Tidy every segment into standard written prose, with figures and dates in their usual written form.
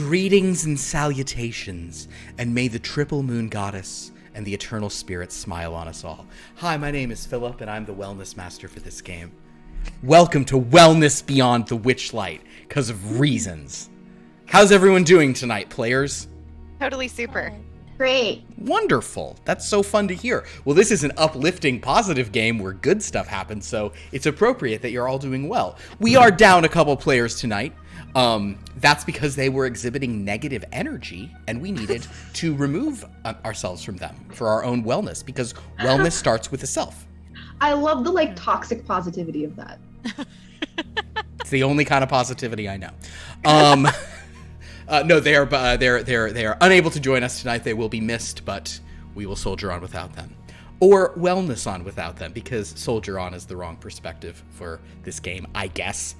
Greetings and salutations, and may the triple moon goddess and the eternal spirit smile on us all. Hi, my name is Philip, and I'm the wellness master for this game. Welcome to Wellness Beyond the Witchlight, because of reasons. How's everyone doing tonight, players? Totally super. Great. Wonderful. That's so fun to hear. Well, this is an uplifting, positive game where good stuff happens, so it's appropriate that you're all doing well. We are down a couple players tonight. That's because they were exhibiting negative energy, and we needed to remove ourselves from them for our own wellness, because wellness starts with the self. I love the toxic positivity of that. It's the only kind of positivity I know. No, they are unable to join us tonight. They will be missed, but we will soldier on without them. Or wellness on without them, because soldier on is the wrong perspective for this game, I guess.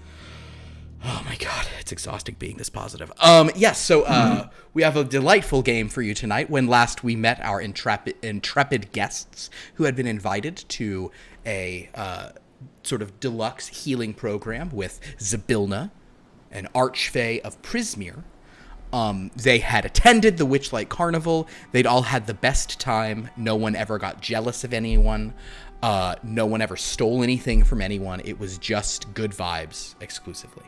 Oh my god, it's exhausting being this positive. Yes, so we have a delightful game for you tonight. When last we met our intrepid guests who had been invited to a sort of deluxe healing program with Zybilna, an archfey of Prismere. They had attended the Witchlight Carnival. They'd all had the best time. No one ever got jealous of anyone. No one ever stole anything from anyone. It was just good vibes exclusively.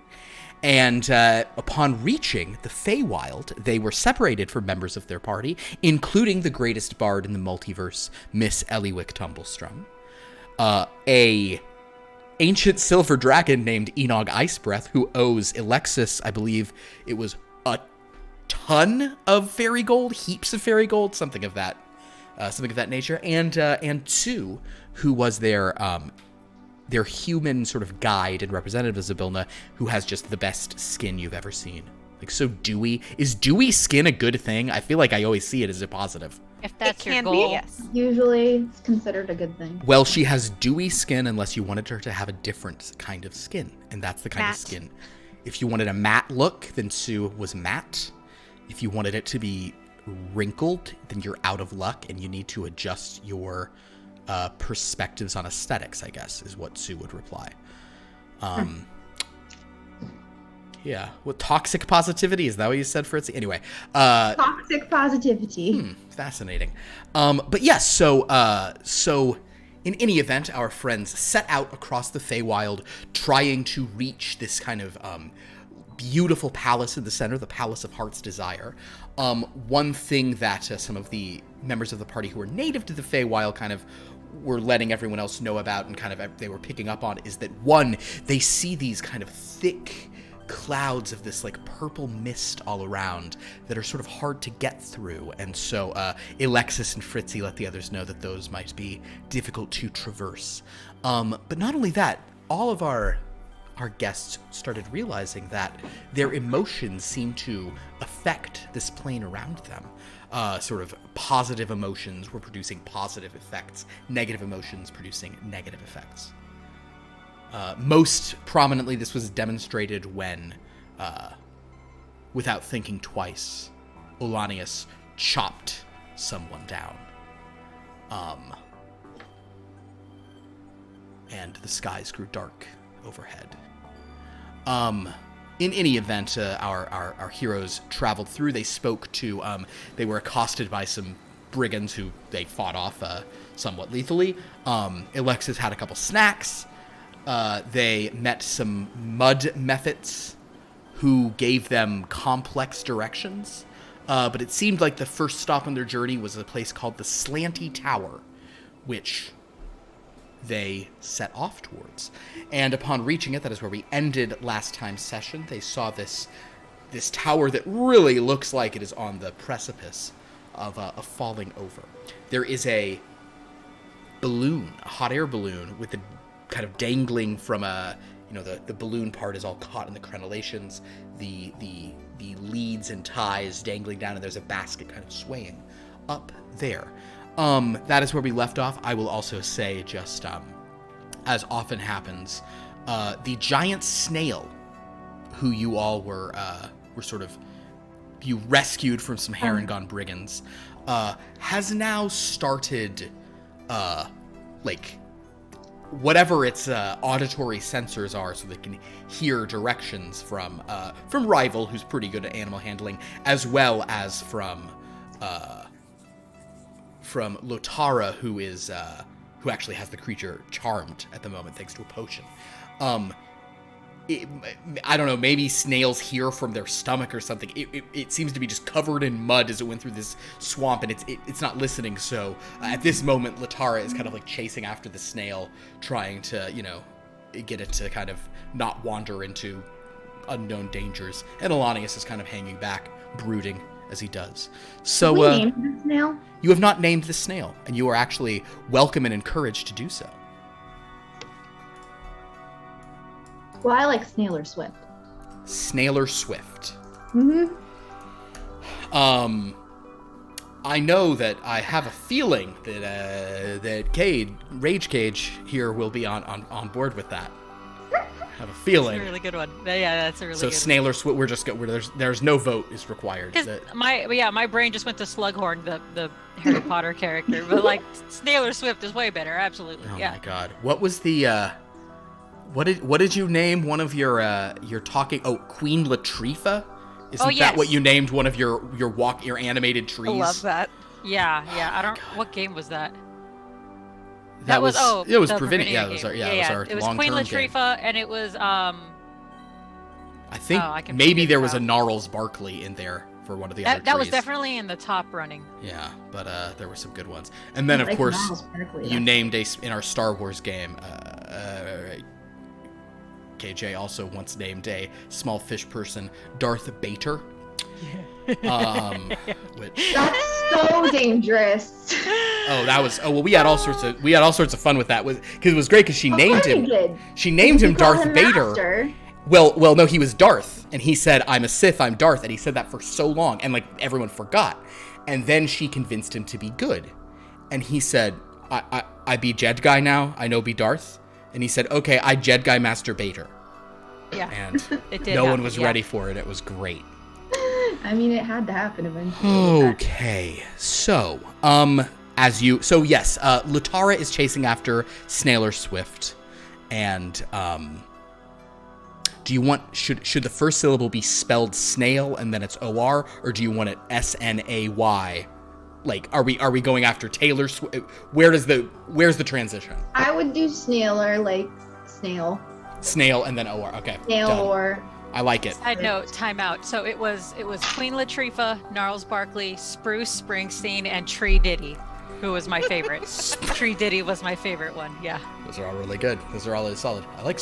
And upon reaching the Feywild, they were separated from members of their party, including the greatest bard in the multiverse, Miss Eliwick Tumblestrum. A ancient silver dragon named Enog Icebreath, who owes Alexis, I believe it was a ton of fairy gold, heaps of fairy gold, something of that nature, and Sue, who was their human sort of guide and representative of Zybilna, who has just the best skin you've ever seen. Like, so dewy. Is dewy skin a good thing? I feel like I always see it as a positive. If that's your can goal. be, yes. Usually it's considered a good thing. Well, she has dewy skin unless you wanted her to have a different kind of skin, and that's the kind Matte. of skin. If you wanted a matte look, then Sue was matte. If you wanted it to be wrinkled, then you're out of luck, and you need to adjust your perspectives on aesthetics, I guess, is what Sue would reply. Yeah. What, toxic positivity? Is that what you said, Fritzy? Anyway. Toxic positivity. Fascinating. But yes, so in any event, our friends set out across the Feywild trying to reach this kind of beautiful palace in the center, the Palace of Heart's Desire. One thing that some of the members of the party who are native to the Feywild kind of were letting everyone else know about and kind of they were picking up on is that, one, they see these kind of thick clouds of this like purple mist all around that are sort of hard to get through, and so Alexis and Fritzy let the others know that those might be difficult to traverse. But not only that, all of our guests started realizing that their emotions seem to affect this plane around them. Sort of positive emotions were producing positive effects, negative emotions producing negative effects. Most prominently, this was demonstrated when, without thinking twice, Olanius chopped someone down. And the skies grew dark overhead. In any event, our heroes traveled through. They spoke to, they were accosted by some brigands who they fought off somewhat lethally. Alexis had a couple snacks. They met some mud methods who gave them complex directions. But it seemed like the first stop on their journey was a place called the Slanty Tower, which they set off towards. And upon reaching it, that is where we ended last time's session, they saw this tower that really looks like it is on the precipice of falling over. There is a balloon, a hot air balloon, with the kind of dangling from the balloon part is all caught in the crenellations, the leads and ties dangling down, and there's a basket kind of swaying up there. That is where we left off. I will also say, just as often happens, the giant snail, who you all were sort of, you rescued from some Harengon brigands, has now started, whatever its auditory sensors are, so they can hear directions from Rival, who's pretty good at animal handling, as well as from Lotara, who actually has the creature charmed at the moment thanks to a potion. I don't know, maybe snails hear from their stomach or something. It seems to be just covered in mud as it went through this swamp, and it's not listening. So at this moment, Latara is kind of like chasing after the snail, trying to, get it to kind of not wander into unknown dangers. And Elanius is kind of hanging back, brooding as he does. So we named the snail? You have not named the snail, and you are actually welcome and encouraged to do so. Well, I like Snail or Swift. Snail or Swift. Mm-hmm. I know that I have a feeling that Rage Cage here will be on board with that. I have a feeling. That's a really good one. Yeah, that's a really good So Snail or Swift, there's no vote is required. Because my brain just went to Slughorn, the Harry Potter character, but like Snail or Swift is way better. Absolutely. Oh yeah. my god, what was the what did you name one of your talking? Oh, Queen Latrifa. Isn't that what you named one of your animated trees? I love that. Yeah. I don't. What game was that? It was Provinia. Yeah, it was our It was long-term Queen game. Latrifa, and it was I think maybe there was a Gnarls Barkley in there for one of the other trees. That was definitely in the top running. Yeah, but there were some good ones. And then of course you named in our Star Wars game. KJ also once named a small fish person Darth Bader. Which That's so dangerous. We had all sorts of fun with that because it was great because she named him. She named him Darth Vader. Master. Well, no, he was Darth, and he said, "I'm a Sith, I'm Darth," and he said that for so long, and like everyone forgot. And then she convinced him to be good, and he said, "I be Jedi now. I know be Darth." And he said, "Okay, I Jedi Master Bader." Yeah, and it no one was ready for it. It was great. I mean, it had to happen eventually. Okay, so Lutara is chasing after Snail or Swift, and do you want should the first syllable be spelled snail and then it's OR, or do you want it SNAY? Like, are we going after Taylor Swift? Where's the transition? I would do snail or like snail. Snail and then OR. Okay. Snail done. or. I like it. Side note, time out. So it was Queen Latrifa, Gnarls Barkley, Spruce Springsteen, and Tree Diddy, who was my favorite. Tree Diddy was my favorite one. Yeah. Those are all really good. Those are all really solid. I like.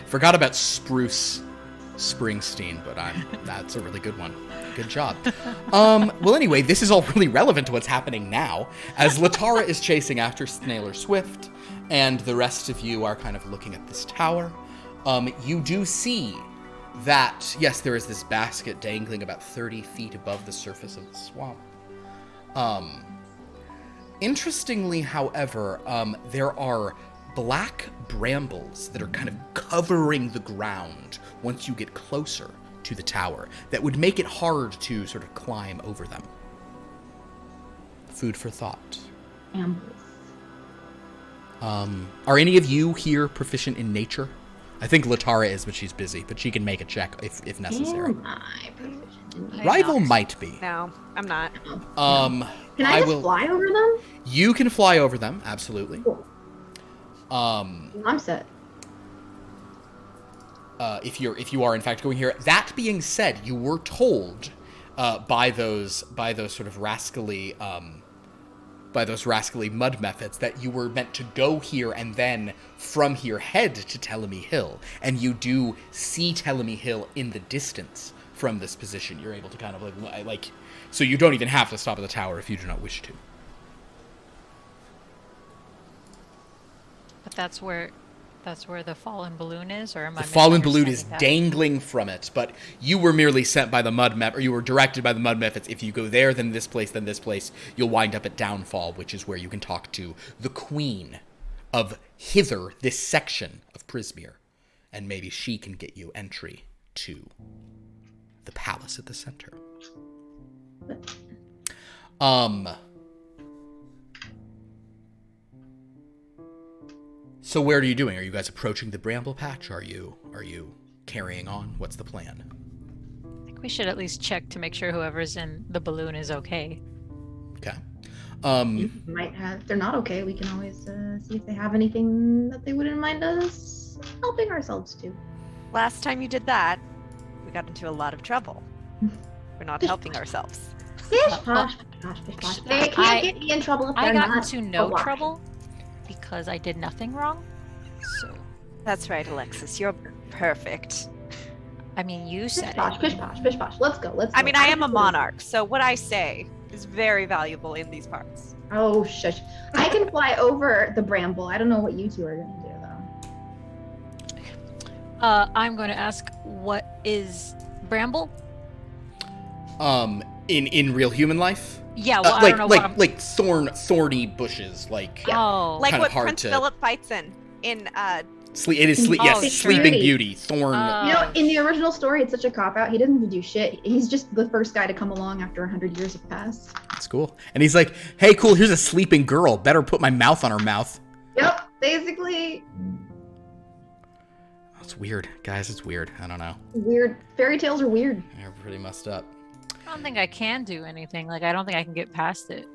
Forgot about Spruce Springsteen, but that's a really good one. Good job. Well, anyway, this is all really relevant to what's happening now, as Latara is chasing after Snail or Swift, and the rest of you are kind of looking at this tower. You do see that, yes, there is this basket dangling about 30 feet above the surface of the swamp. Interestingly, however, there are black brambles that are kind of covering the ground once you get closer to the tower that would make it hard to sort of climb over them. Food for thought. Are any of you here proficient in nature? I think Latara is, but she's busy. But she can make a check if necessary. Am I proficient in Rival might be. No, I'm not. Can I just fly over them? You can fly over them, absolutely. Cool. I'm set. If you are in fact going here. That being said, you were told by those sort of rascally mud methods that you were meant to go here and then from here head to Telemy Hill, and you do see Telemy Hill in the distance from this position. You're able to kind of like so you don't even have to stop at the tower if you do not wish to. But that's where the fallen balloon is, or am I? The fallen balloon is misunderstanding that? dangling from it, but you were merely sent by the mud map, or you were directed by the mud methods. If you go there, then this place, you'll wind up at Downfall, which is where you can talk to the queen of hither, this section of Prismere, and maybe she can get you entry to the palace at the center. So what are you doing? Are you guys approaching the bramble patch? Are you carrying on? What's the plan? I think we should at least check to make sure whoever's in the balloon is okay. Okay. Might have. If they're not okay, we can always see if they have anything that they wouldn't mind us helping ourselves to. Last time you did that, we got into a lot of trouble. We're not helping ourselves. Pish posh, pish posh. They can't get me in trouble if I they're got not into no alive. trouble because I did nothing wrong. So, That's right, Alexis. You're perfect. I mean, you Pish said posh, it. pish posh, pish posh. Let's go. Let's go. I mean, I am a monarch, so what I say is very valuable in these parts. Oh, shush. I can fly over the bramble. I don't know what you two are going to do, though. I'm going to ask, what is bramble? In real human life? Yeah, well, I like don't know like what I'm... like thorny bushes, like Oh. Like Kinda what hard Prince to- Philip fights in yes, sure. Sleeping Beauty, thorn. You know, in the original story, it's such a cop-out. He doesn't have to do shit. He's just the first guy to come along after 100 years have passed. That's cool. And he's like, "Hey, cool. Here's a sleeping girl. Better put my mouth on her mouth." Yep, basically. It's weird, guys. It's weird. I don't know. Weird. Fairy tales are weird. They're pretty messed up. I don't think I can do anything. Like, I don't think I can get past it.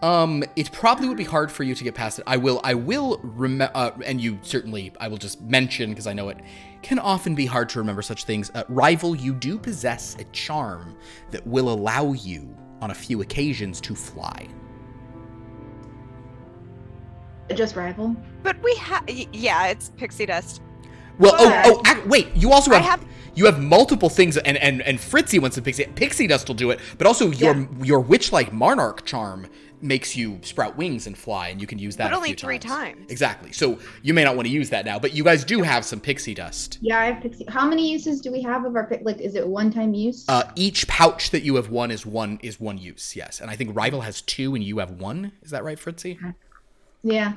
It probably would be hard for you to get past it. I will remember, and you certainly, I will just mention, because I know it can often be hard to remember such things. Rival, you do possess a charm that will allow you, on a few occasions, to fly. Just rival. But we have, yeah, it's pixie dust. Well, But- wait, you also I have, have- you have multiple things, and Fritzy wants to pixie dust will do it, but also your Witchlight Monarch charm makes you sprout wings and fly, and you can use that But a only few 3 times. times. Exactly. So you may not want to use that now, but you guys do have some pixie dust. Yeah, I have pixie. How many uses do we have of our like? Is it one-time use? Each pouch that you have won is one use, yes. And I think Rival has 2 and you have 1. Is that right, Fritzy? Yeah.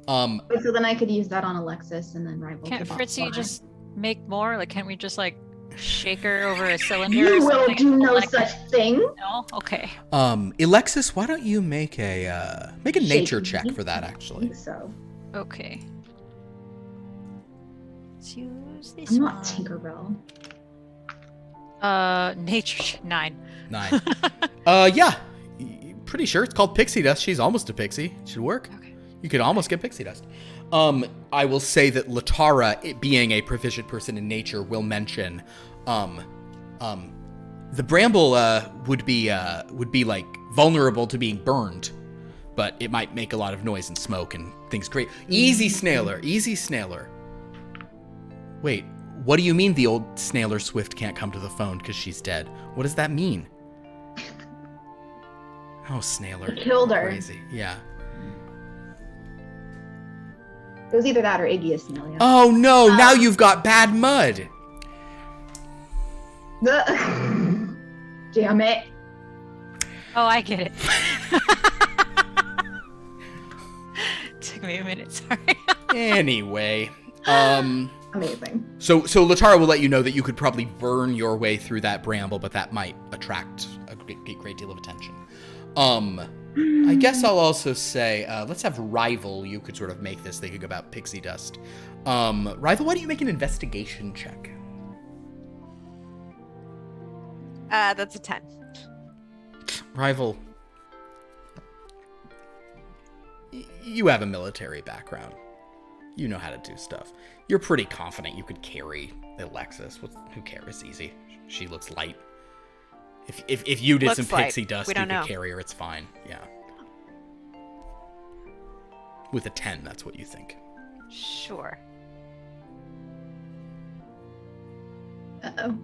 Um, But so then I could use that on Alexis and then rival. Can't could Fritzy fly. just make more? Like, can't we just, like, shake her over a cylinder or You will something? do no Like- such thing. No? Okay. Alexis, why don't you make a nature Shaky. check for that, I actually? think so. Okay. Let's use this I'm not one. Tinkerbell. Nature 9. 9. Yeah. Pretty sure it's called pixie dust. She's almost a pixie. It should work. Okay. You could almost get pixie dust. I will say that Latara, it being a proficient person in nature, will mention, the bramble would be like vulnerable to being burned, but it might make a lot of noise and smoke and things great. Easy, Snailer. Easy, Snailer. Wait, what do you mean the old Snailer Swift can't come to the phone because she's dead? What does that mean? Oh, Snailer. It killed her. Crazy. Yeah. It was either that or Iggy Asnelia. Oh no, now you've got bad mud. Damn it. Oh, I get it. Took me a minute, sorry. Anyway, Amazing. so Latara will let you know that you could probably burn your way through that bramble, but that might attract a great deal of attention. I guess I'll also say, let's have Rival. You could sort of make this thinking about pixie dust. Rival, why don't you make an investigation check? That's a 10. Rival, you have a military background. You know how to do stuff. You're pretty confident you could carry Alexis. Who cares? Easy. She looks light. If you did Looks some light. pixie dust, We you don't could know. carry her. It's fine. Yeah. With a 10, that's what you think. Sure. Uh-oh.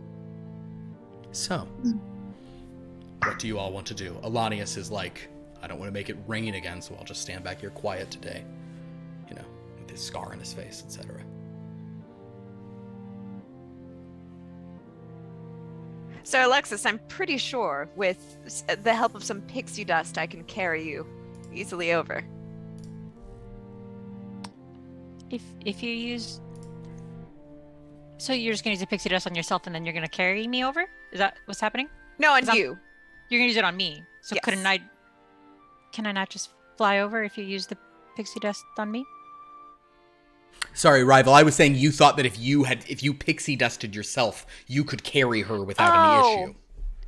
So, what do you all want to do? Alanius is like, I don't want to make it rain again, so I'll just stand back here quiet today. You know, with his scar on his face, etc. So, Alexis, I'm pretty sure with the help of some pixie dust, I can carry you easily over. If you use... So you're just going to use the pixie dust on yourself and then you're going to carry me over? Is that what's happening? No, and Is that- you. You're going to use it on me. So Yes. Can I not just fly over if you use the pixie dust on me? Sorry, rival. I was saying you thought that if you pixie dusted yourself, you could carry her without any issue.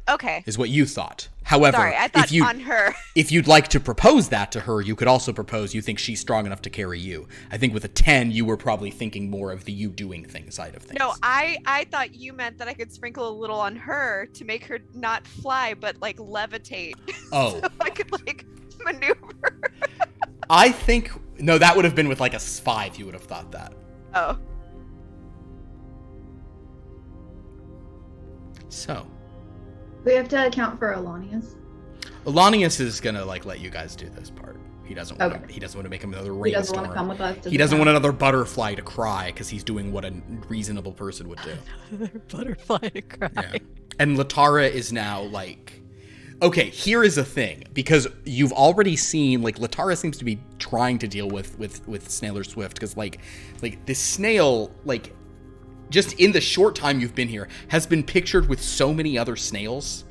Okay. Is what you thought. However, Sorry, I thought on her. If you'd like to propose that to her, you could also propose you think she's strong enough to carry you. I think with a 10, you were probably thinking more of the you doing things side of things. No, I thought you meant that I could sprinkle a little on her to make her not fly, but like levitate. Oh. So I could like maneuver. I think no, that would have been with like a 5. You would have thought that. Oh. So. We have to account for Alanius. Alanius is gonna like let you guys do this part. He doesn't want Okay. He doesn't want to make another rainstorm. He doesn't want to come with us. He doesn't want another butterfly to cry because he's doing what a reasonable person would do. Another butterfly to cry. Yeah. And Latara is now like, okay, here is a thing, because you've already seen, like, Latara seems to be trying to deal with Snailer Swift, because like this snail, like, just in the short time you've been here, has been pictured with so many other snails,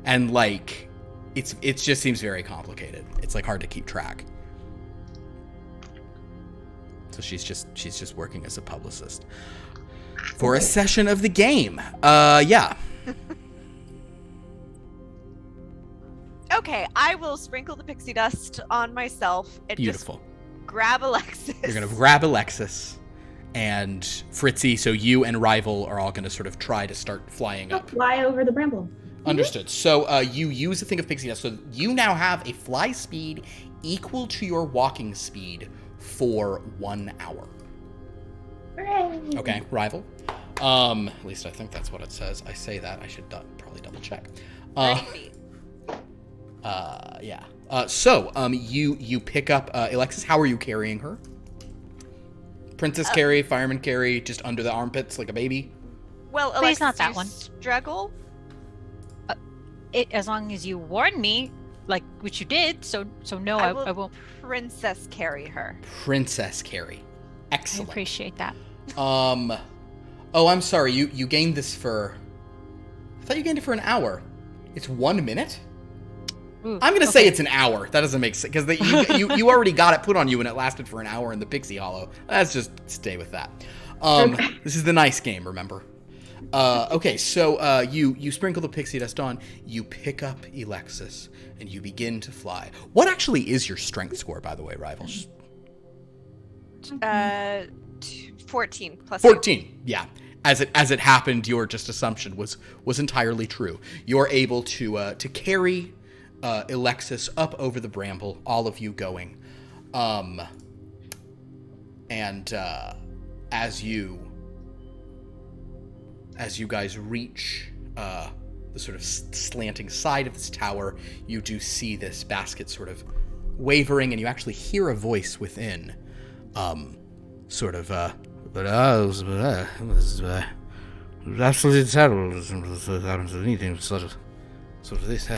and like, it just seems very complicated. It's like hard to keep track. So she's just working as a publicist for a session of the game. Yeah. Okay, I will sprinkle the pixie dust on myself and Beautiful. just grab Alexis. You're gonna grab Alexis and Fritzy, so you and Rival are all gonna sort of try to start flying up. Fly over the bramble. Understood. So you use a thing of pixie dust, so you now have a fly speed equal to your walking speed for 1 hour. Hooray! Okay, Rival. At least I think that's what it says. I say that. I should probably double check. 30 feet. Yeah. So you pick up Alexis. How are you carrying her? Princess carry, fireman carry, just under the armpits like a baby. Well, Please Alexis, not that you one. struggle. As long as you warn me, like which you did, so no, I I will won't. Princess carry her. Princess carry. I Excellent. appreciate that. Oh, I'm sorry. You gained this for. I thought you gained it for an hour. It's 1 minute. Ooh, I'm gonna okay. say it's an hour. That doesn't make sense because you already got it put on you and it lasted for an hour in the Pixie Hollow. Let's just stay with that. This is the nice game, remember? Okay, so you sprinkle the pixie dust on. You pick up Alexis and you begin to fly. What actually is your strength score, by the way, Rivals? 14 plus 14. Yeah. As it happened, your just assumption was entirely true. You're able to carry Alexis up over the bramble, all of you going. And as you guys reach the sort of slanting side of this tower, you do see this basket sort of wavering, and you actually hear a voice within, sort of, but was absolutely terrible. Anything sort of this.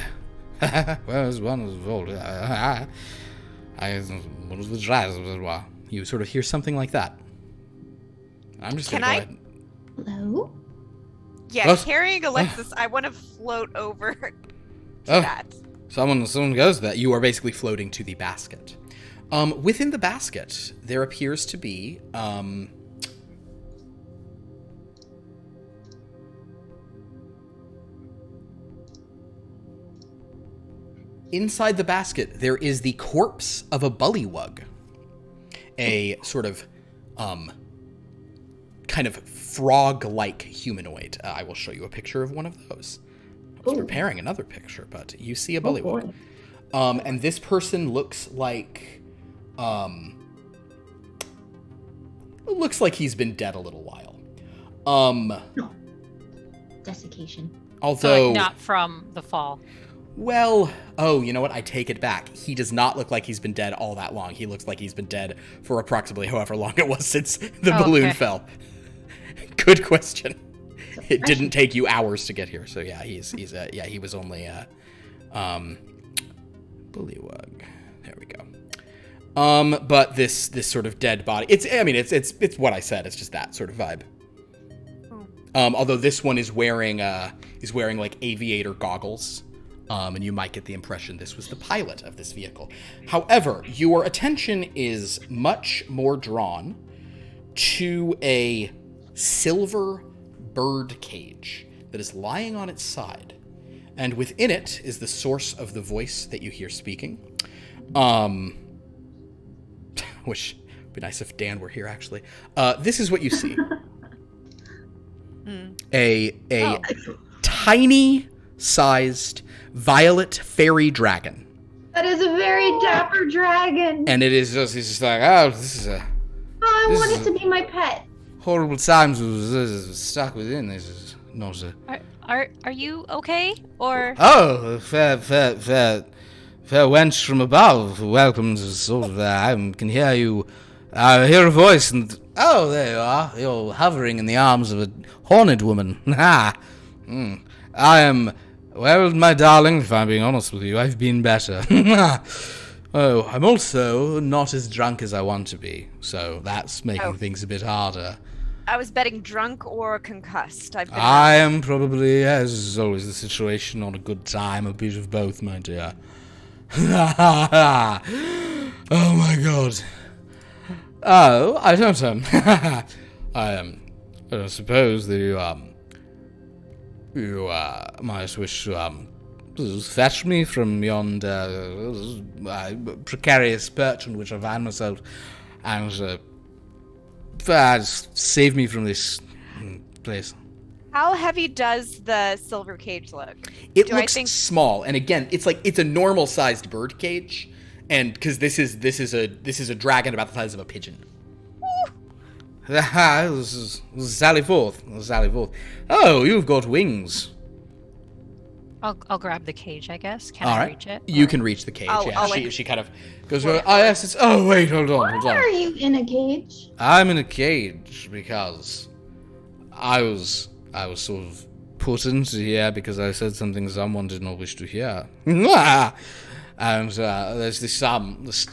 Well, as one was old, I was the drive as well. You sort of hear something like that. I'm just gonna go ahead. Hello? Yeah, Oh. carrying Alexis, I want to float over to Oh. that. Someone goes that. You are basically floating to the basket. Within the basket, there appears to be inside the basket, there is the corpse of a bullywug. A sort of kind of frog-like humanoid. I will show you a picture of one of those. I was Ooh. preparing another picture, but you see a Oh, bullywug. boy. And this person looks like he's been dead a little while. Desiccation. So Although, like, not from the fall. well, oh, you know what? I take it back. He does not look like he's been dead all that long. He looks like he's been dead for approximately however long it was since the Oh, balloon okay. fell. Good question. It didn't take you hours to get here, so yeah, he was only bullywug. There we go. But this sort of dead body. It's what I said. It's just that sort of vibe. Although this one is wearing like aviator goggles. And you might get the impression this was the pilot of this vehicle. However, your attention is much more drawn to a silver bird cage that is lying on its side. And within it is the source of the voice that you hear speaking. Which would be nice if Dan were here, actually. This is what you see. A tiny-sized violet fairy dragon. That is a very dapper dragon. And it's just like, oh, this is a... Oh, I want it to be my pet. horrible times was stuck within. This is not a... Are you okay? Or Oh, fair wench from above. Welcome to sort of I can hear you. I hear a voice and... Oh, there you are. You're hovering in the arms of a horned woman. Ha! I am... Well, my darling, if I'm being honest with you, I've been better. Oh, I'm also not as drunk as I want to be, so that's making things a bit harder. I was betting drunk or concussed. I am probably, as is always the situation, on a good time, a bit of both, my dear. Oh my god. Oh, I don't I suppose that you might wish to fetch me from yonder precarious perch on which I find myself, and save me from this place. How heavy does the silver cage look? It looks small, and again, it's a normal sized bird cage, and because this is a dragon about the size of a pigeon. This is Sally forth. Oh, you've got wings. I'll grab the cage, I guess. Can All I right. reach it? You Or- can reach the cage. She kind of goes. Wait, Oh yes, it's. Oh wait, hold on. Why are you in a cage? I'm in a cage because I was sort of put into here because I said something someone did not wish to hear. And there's this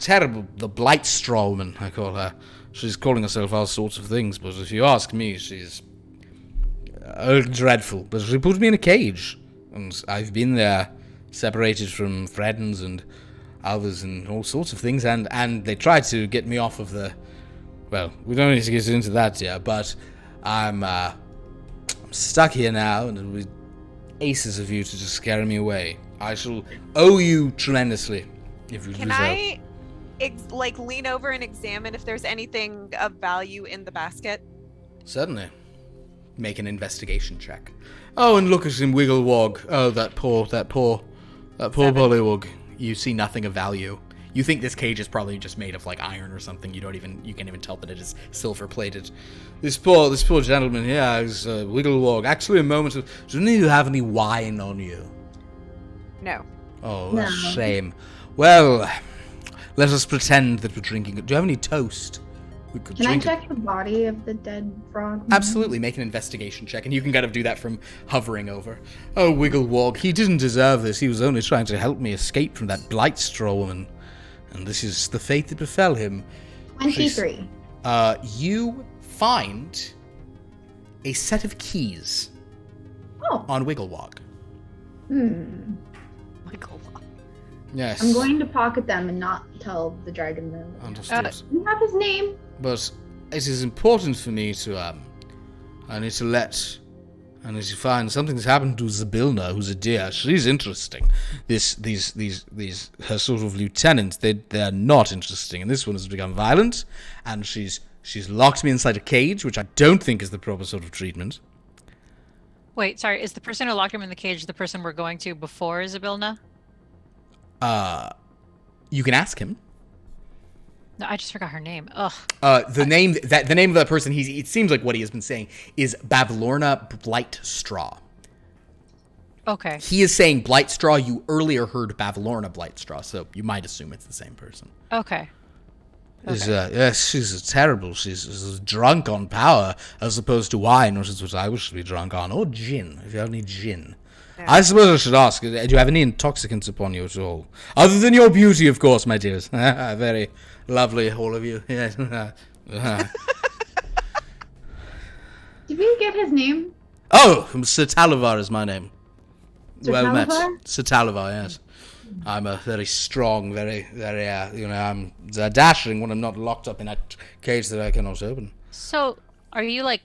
terrible, the Blightstraw woman, I call her. She's calling herself all sorts of things, but if you ask me, she's dreadful. But she put me in a cage, and I've been there, separated from friends and others and all sorts of things, and they tried to get me off of the... Well, we don't need to get into that yet, but I'm stuck here now, and it'll be aces of you to just carry me away. I shall owe you tremendously if you Can deserve. I, lean over and examine if there's anything of value in the basket? Certainly. Make an investigation check. Oh, and look at him wiggle wog. Oh, that poor pollywog. You see nothing of value. You think this cage is probably just made of like iron or something. You can't even tell that it is silver plated. This poor gentleman here is wiggle wog. Actually, a moment of. Do any of you have any wine on you? No. Oh, No. a shame. Well, let us pretend that we're drinking it. Do you have any toast? We could Can I drink it. check the body of the dead frog? Absolutely, make an investigation check, and you can kind of do that from hovering over. Oh, Wigglewog, he didn't deserve this. He was only trying to help me escape from that Blightstraw woman, and this is the fate that befell him. 23. You find a set of keys Oh. on Wigglewog. Michael. Yes. I'm going to pocket them and not tell the dragon though. Understood. You have his name. But it is important for me to, I need to find something that's happened to Zabilna, who's a dear. She's interesting. These, her sort of lieutenants, they're not interesting. And this one has become violent, and she's locked me inside a cage, which I don't think is the proper sort of treatment. Wait, sorry. Is the person who locked him in the cage the person we're going to before Isabilna? You can ask him. No, I just forgot her name. Ugh. The name of that person, it seems like what he has been saying is Bavlorna Blightstraw. Okay. He is saying Blightstraw. You earlier heard Bavlorna Blightstraw, so you might assume it's the same person. Okay. Yes, she's terrible. She's drunk on power as opposed to wine, which is what I wish to be drunk on, or gin, if you have any gin. Yeah. I suppose I should ask, do you have any intoxicants upon you at all? Other than your beauty, of course, my dears. Very lovely, all of you. Yes. Did we get his name? Oh, Sir Talivar is my name. Sir Well Talivar? met. Sir Talivar, yes. I'm a very strong, I'm dashing when I'm not locked up in a cage that I cannot open. So, are you like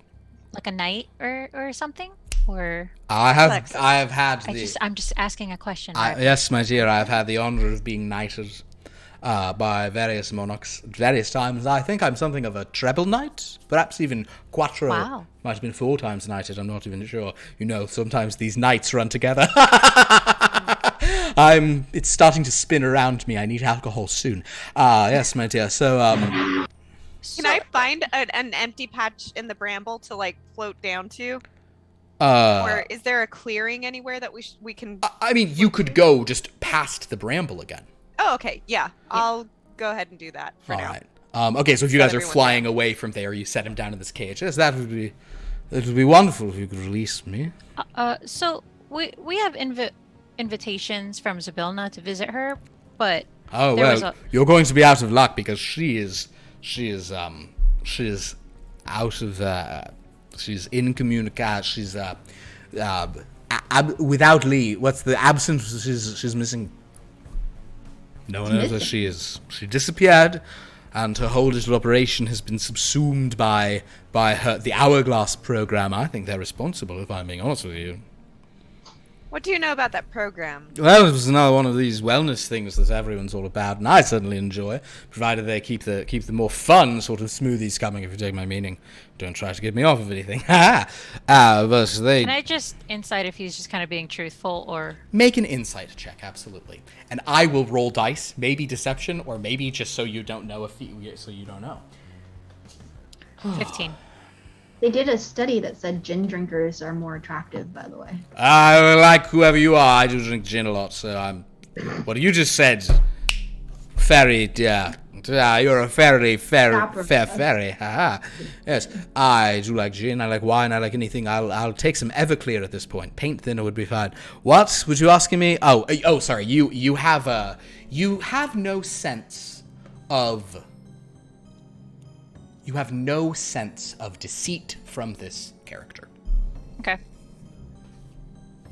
a knight or something? Or I have had I'm just asking a question. Right? yes, my dear, I have had the honor of being knighted by various monarchs at various times. I think I'm something of a treble knight, perhaps even quattro. Wow. Might have been 4 times knighted, I'm not even sure. You know, sometimes these knights run together. It's starting to spin around me. I need alcohol soon. Yes, my dear. So, Can I find an empty patch in the bramble to like float down to? Or is there a clearing anywhere that we can? I mean, you could go just past the bramble again. Oh, okay. Yeah, I'll go ahead and do that for All now. right. Okay, so if you guys are everyone's flying away from there, you set him down in this cage. Yes, that would be wonderful if you could release me. So we have invitations from Zabilna to visit her, but Oh there was well, you're going to be out of luck because she is out of she's incommunicado. She's without leave. What's the absence? She's missing. No one knows where she is. She disappeared, and her whole little operation has been subsumed by the Hourglass program. I think they're responsible, if I'm being honest with you. What do you know about that program? Well, it was another one of these wellness things that everyone's all about, and I certainly enjoy, provided they keep the more fun sort of smoothies coming, if you take my meaning. Don't try to get me off of anything. But they... Can I just insight if he's just kind of being truthful or... Make an insight check, absolutely. And I will roll dice, maybe deception, or maybe just so you don't know so you don't know. 15. They did a study that said gin drinkers are more attractive, by the way. I like whoever you are. I do drink gin a lot, so I'm... What you just said, fairy, yeah. You're a fair fairy. Haha. Yes, I do like gin. I like wine. I like anything. I'll take some Everclear at this point. Paint thinner would be fine. What? Would you asking me? Oh, sorry. You have no sense of... You have no sense of deceit from this character. Okay.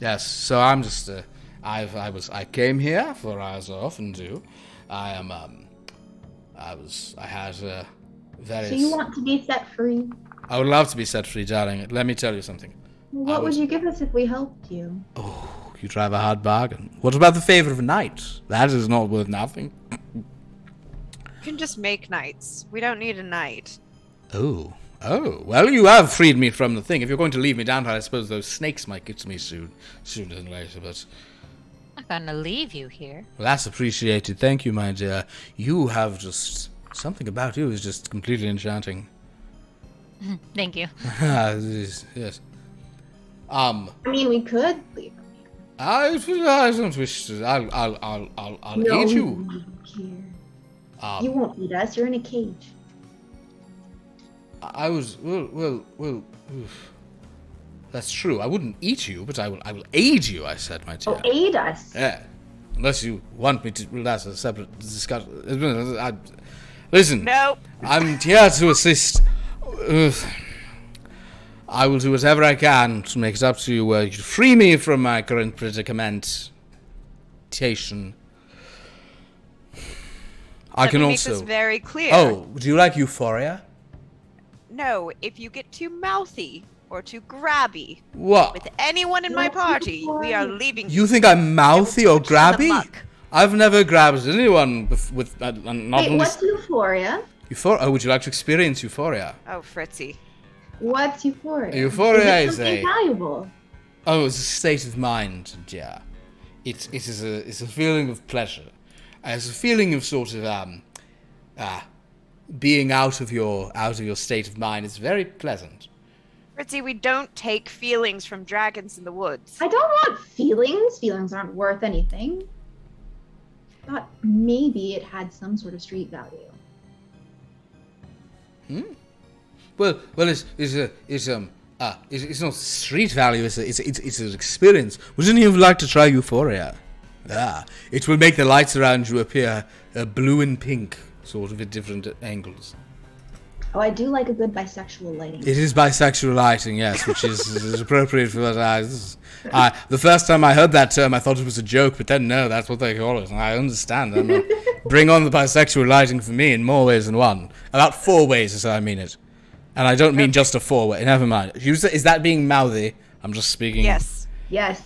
Yes, so I'm just, I came here, for as I often do. I had various... So you want to be set free? I would love to be set free, darling. Let me tell you something. What would you give us if we helped you? Oh, you drive a hard bargain. What about the favor of a knight? That is not worth nothing. You can just make knights. We don't need a knight. Oh, well, you have freed me from the thing. If you're going to leave me down here, I suppose those snakes might get to me sooner than later, but... I'm gonna leave you here. Well, that's appreciated. Thank you, my dear. You have just... Something about you is just completely enchanting. Thank you. Yes. I mean, we could leave him here. I don't wish to... I'll No, aid we you. won't leave him here. You won't eat us. You're in a cage. I was... Well... Oof. That's true. I wouldn't eat you, but I will aid you, I said, my dear. Oh, aid us. Yeah. Unless you want me to... Well, that's a separate discussion. Listen. No. I'm here to assist. I will do whatever I can to make it up to you. To free me from my current predicamentation. I can Let me also... make this very clear. Oh, do you like Euphoria? No, if you get too mouthy or too grabby What? with anyone in my What's party, we are Euphoria? leaving. You think I'm mouthy or Touch the grabby? muck. I've never grabbed anyone with not Wait, only what's Euphoria? Euphoria. Oh, would you like to experience Euphoria? Oh, Fritzy. What's Euphoria? Euphoria is is it something a- valuable? Oh, it's a state of mind, yeah. It's a feeling of pleasure. It's a feeling of sort of being out of your state of mind. It's very pleasant. Fritzy, we don't take feelings from dragons in the woods. I don't want feelings. Feelings aren't worth anything. Thought maybe it had some sort of street value. Well, it's not street value. It's an experience. Wouldn't you like to try Euphoria? It will make the lights around you appear blue and pink, sort of at different angles. Oh, I do like a good bisexual lighting. It is bisexual lighting, yes, which is appropriate for what the first time I heard that term, I thought it was a joke, but then no, that's what they call it, and I understand. Bring on the bisexual lighting for me in more ways than one. About 4 ways, as I mean it. And I don't mean just a forward. Never mind. Is that being mouthy? I'm just speaking. Yes. Yes.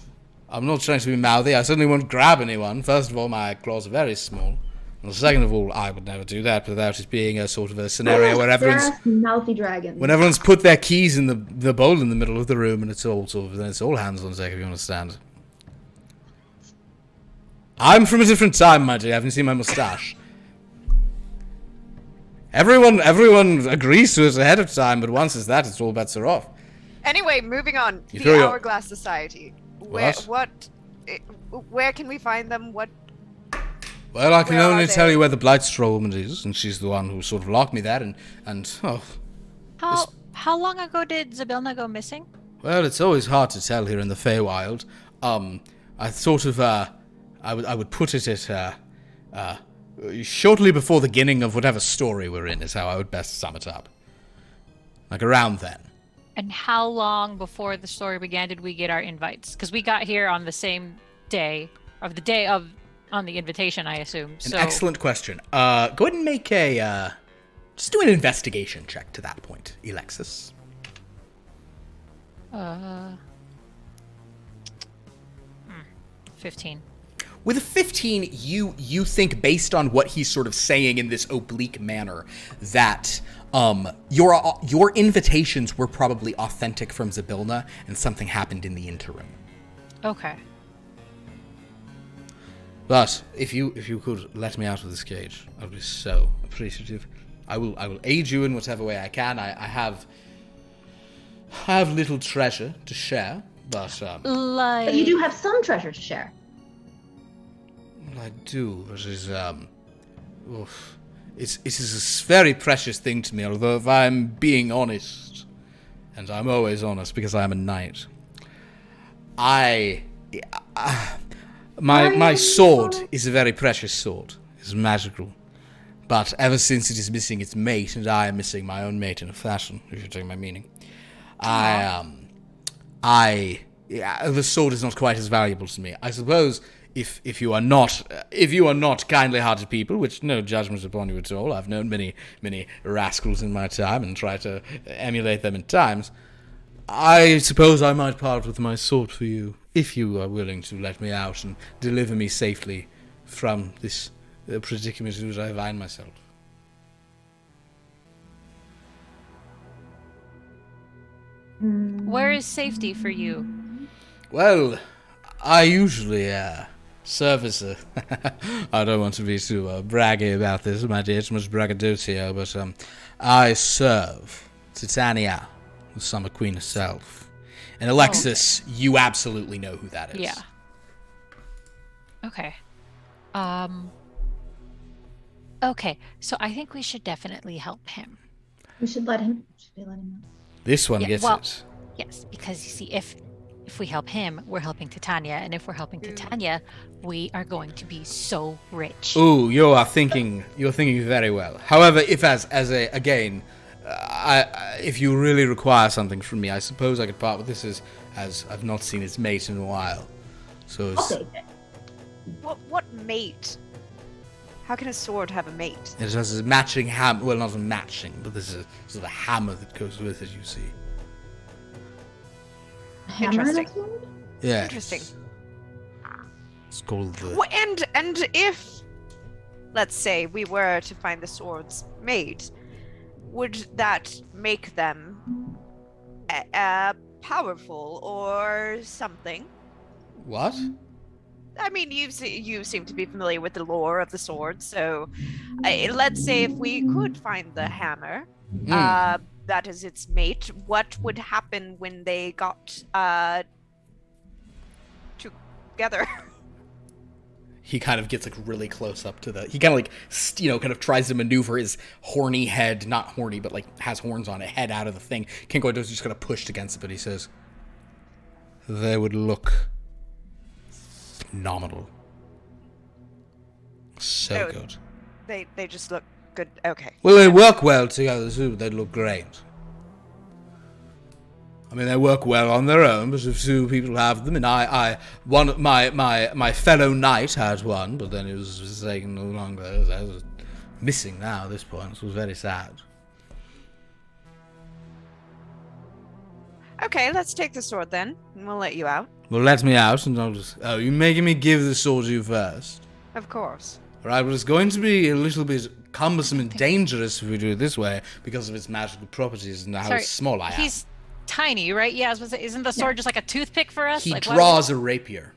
I'm not trying to be mouthy. I certainly won't grab anyone. First of all, my claws are very small. And second of all, I would never do that without it being a sort of a scenario where mouthy dragons. when everyone's put their keys in the bowl in the middle of the room, and it's all hands on deck, if you understand. I'm from a different time, my dear. Haven't you seen my moustache? Everyone agrees to it ahead of time, but once it's that, it's all bets are off. Anyway, moving on. You The throw your- Hourglass Society. Where can we find them? What? Well, I can Where only are tell they? you where the Blightstraw woman is, and she's the one who sort of locked me there, and How long ago did Zybilna go missing? well, it's always hard to tell here in the Feywild. I sort of, I would put it at, shortly before the beginning of whatever story we're in is how I would best sum it up. Like around then. And how long before the story began did we get our invites? Because we got here on the same day, on the invitation, I assume. An excellent question. Go ahead and make just do an investigation check to that point, Alexis. 15. With a 15, you think, based on what he's sort of saying in this oblique manner, that your invitations were probably authentic from Zybilna, and something happened in the interim. Okay. But if you could let me out of this cage, I would be so appreciative. I will aid you in whatever way I can. I have little treasure to share, but But you do have some treasure to share. I do, but it is a very precious thing to me, although if I'm being honest, and I'm always honest because I'm a knight, my sword is a very precious sword. It's magical. But ever since it is missing its mate, and I am missing my own mate in a fashion, if you take my meaning, the sword is not quite as valuable to me. I suppose if you are not kindly-hearted people, which no judgment upon you at all, I've known many rascals in my time and tried to emulate them at times, I suppose I might part with my sword for you, if you are willing to let me out and deliver me safely from this predicament in which I find myself. Where is safety for you? Well, I usually serve as a... I don't want to be too braggy about this, my dear, it's much braggadocio, but I serve Titania, the Summer Queen herself. And Alexis, you absolutely know who that is. Yeah. Okay. Okay, so I think we should definitely help him. We should let him. Should we let him know? This one gets it. Yes, because you see, if we help him, we're helping Titania, and if we're helping Titania, we are going to be so rich. Ooh, you're thinking very well. However, if if you really require something from me, I suppose I could part with this as I've not seen its mate in a while. So I'll take it. What mate? How can a sword have a mate? it has a matching hammer. Well, not a matching, but there's a sort of a hammer that goes with it, you see. Hammer Interesting. that sword? Yeah. Interesting. It's called the... And if, let's say, we were to find the sword's mate, would that make them powerful or something? What? I mean, you seem to be familiar with the lore of the sword, so let's say if we could find the hammer, that is its mate, what would happen when they got together? He kind of gets like really close up to he kind of like, kind of tries to maneuver his horny head, not horny, but like has horns on it, head out of the thing. Kinko does just kind of pushed against it, but he says, they would look phenomenal. So Oh. good. They just look good. Okay. Well, they work well together too. They'd look great. I mean, they work well on their own, but if two people have them, and my fellow knight had one, but then it was taken no longer. I was missing now at this point. It was very sad. Okay, let's take the sword then, and we'll let you out. Well, let me out, and I'll just... Oh, you're making me give the sword to you first. Of course. Right, well, it's going to be a little bit cumbersome and dangerous if we do it this way because of its magical properties and how small I am. He's tiny, right? Yeah, I was gonna say, isn't the sword just like a toothpick for us? He like, draws a rapier.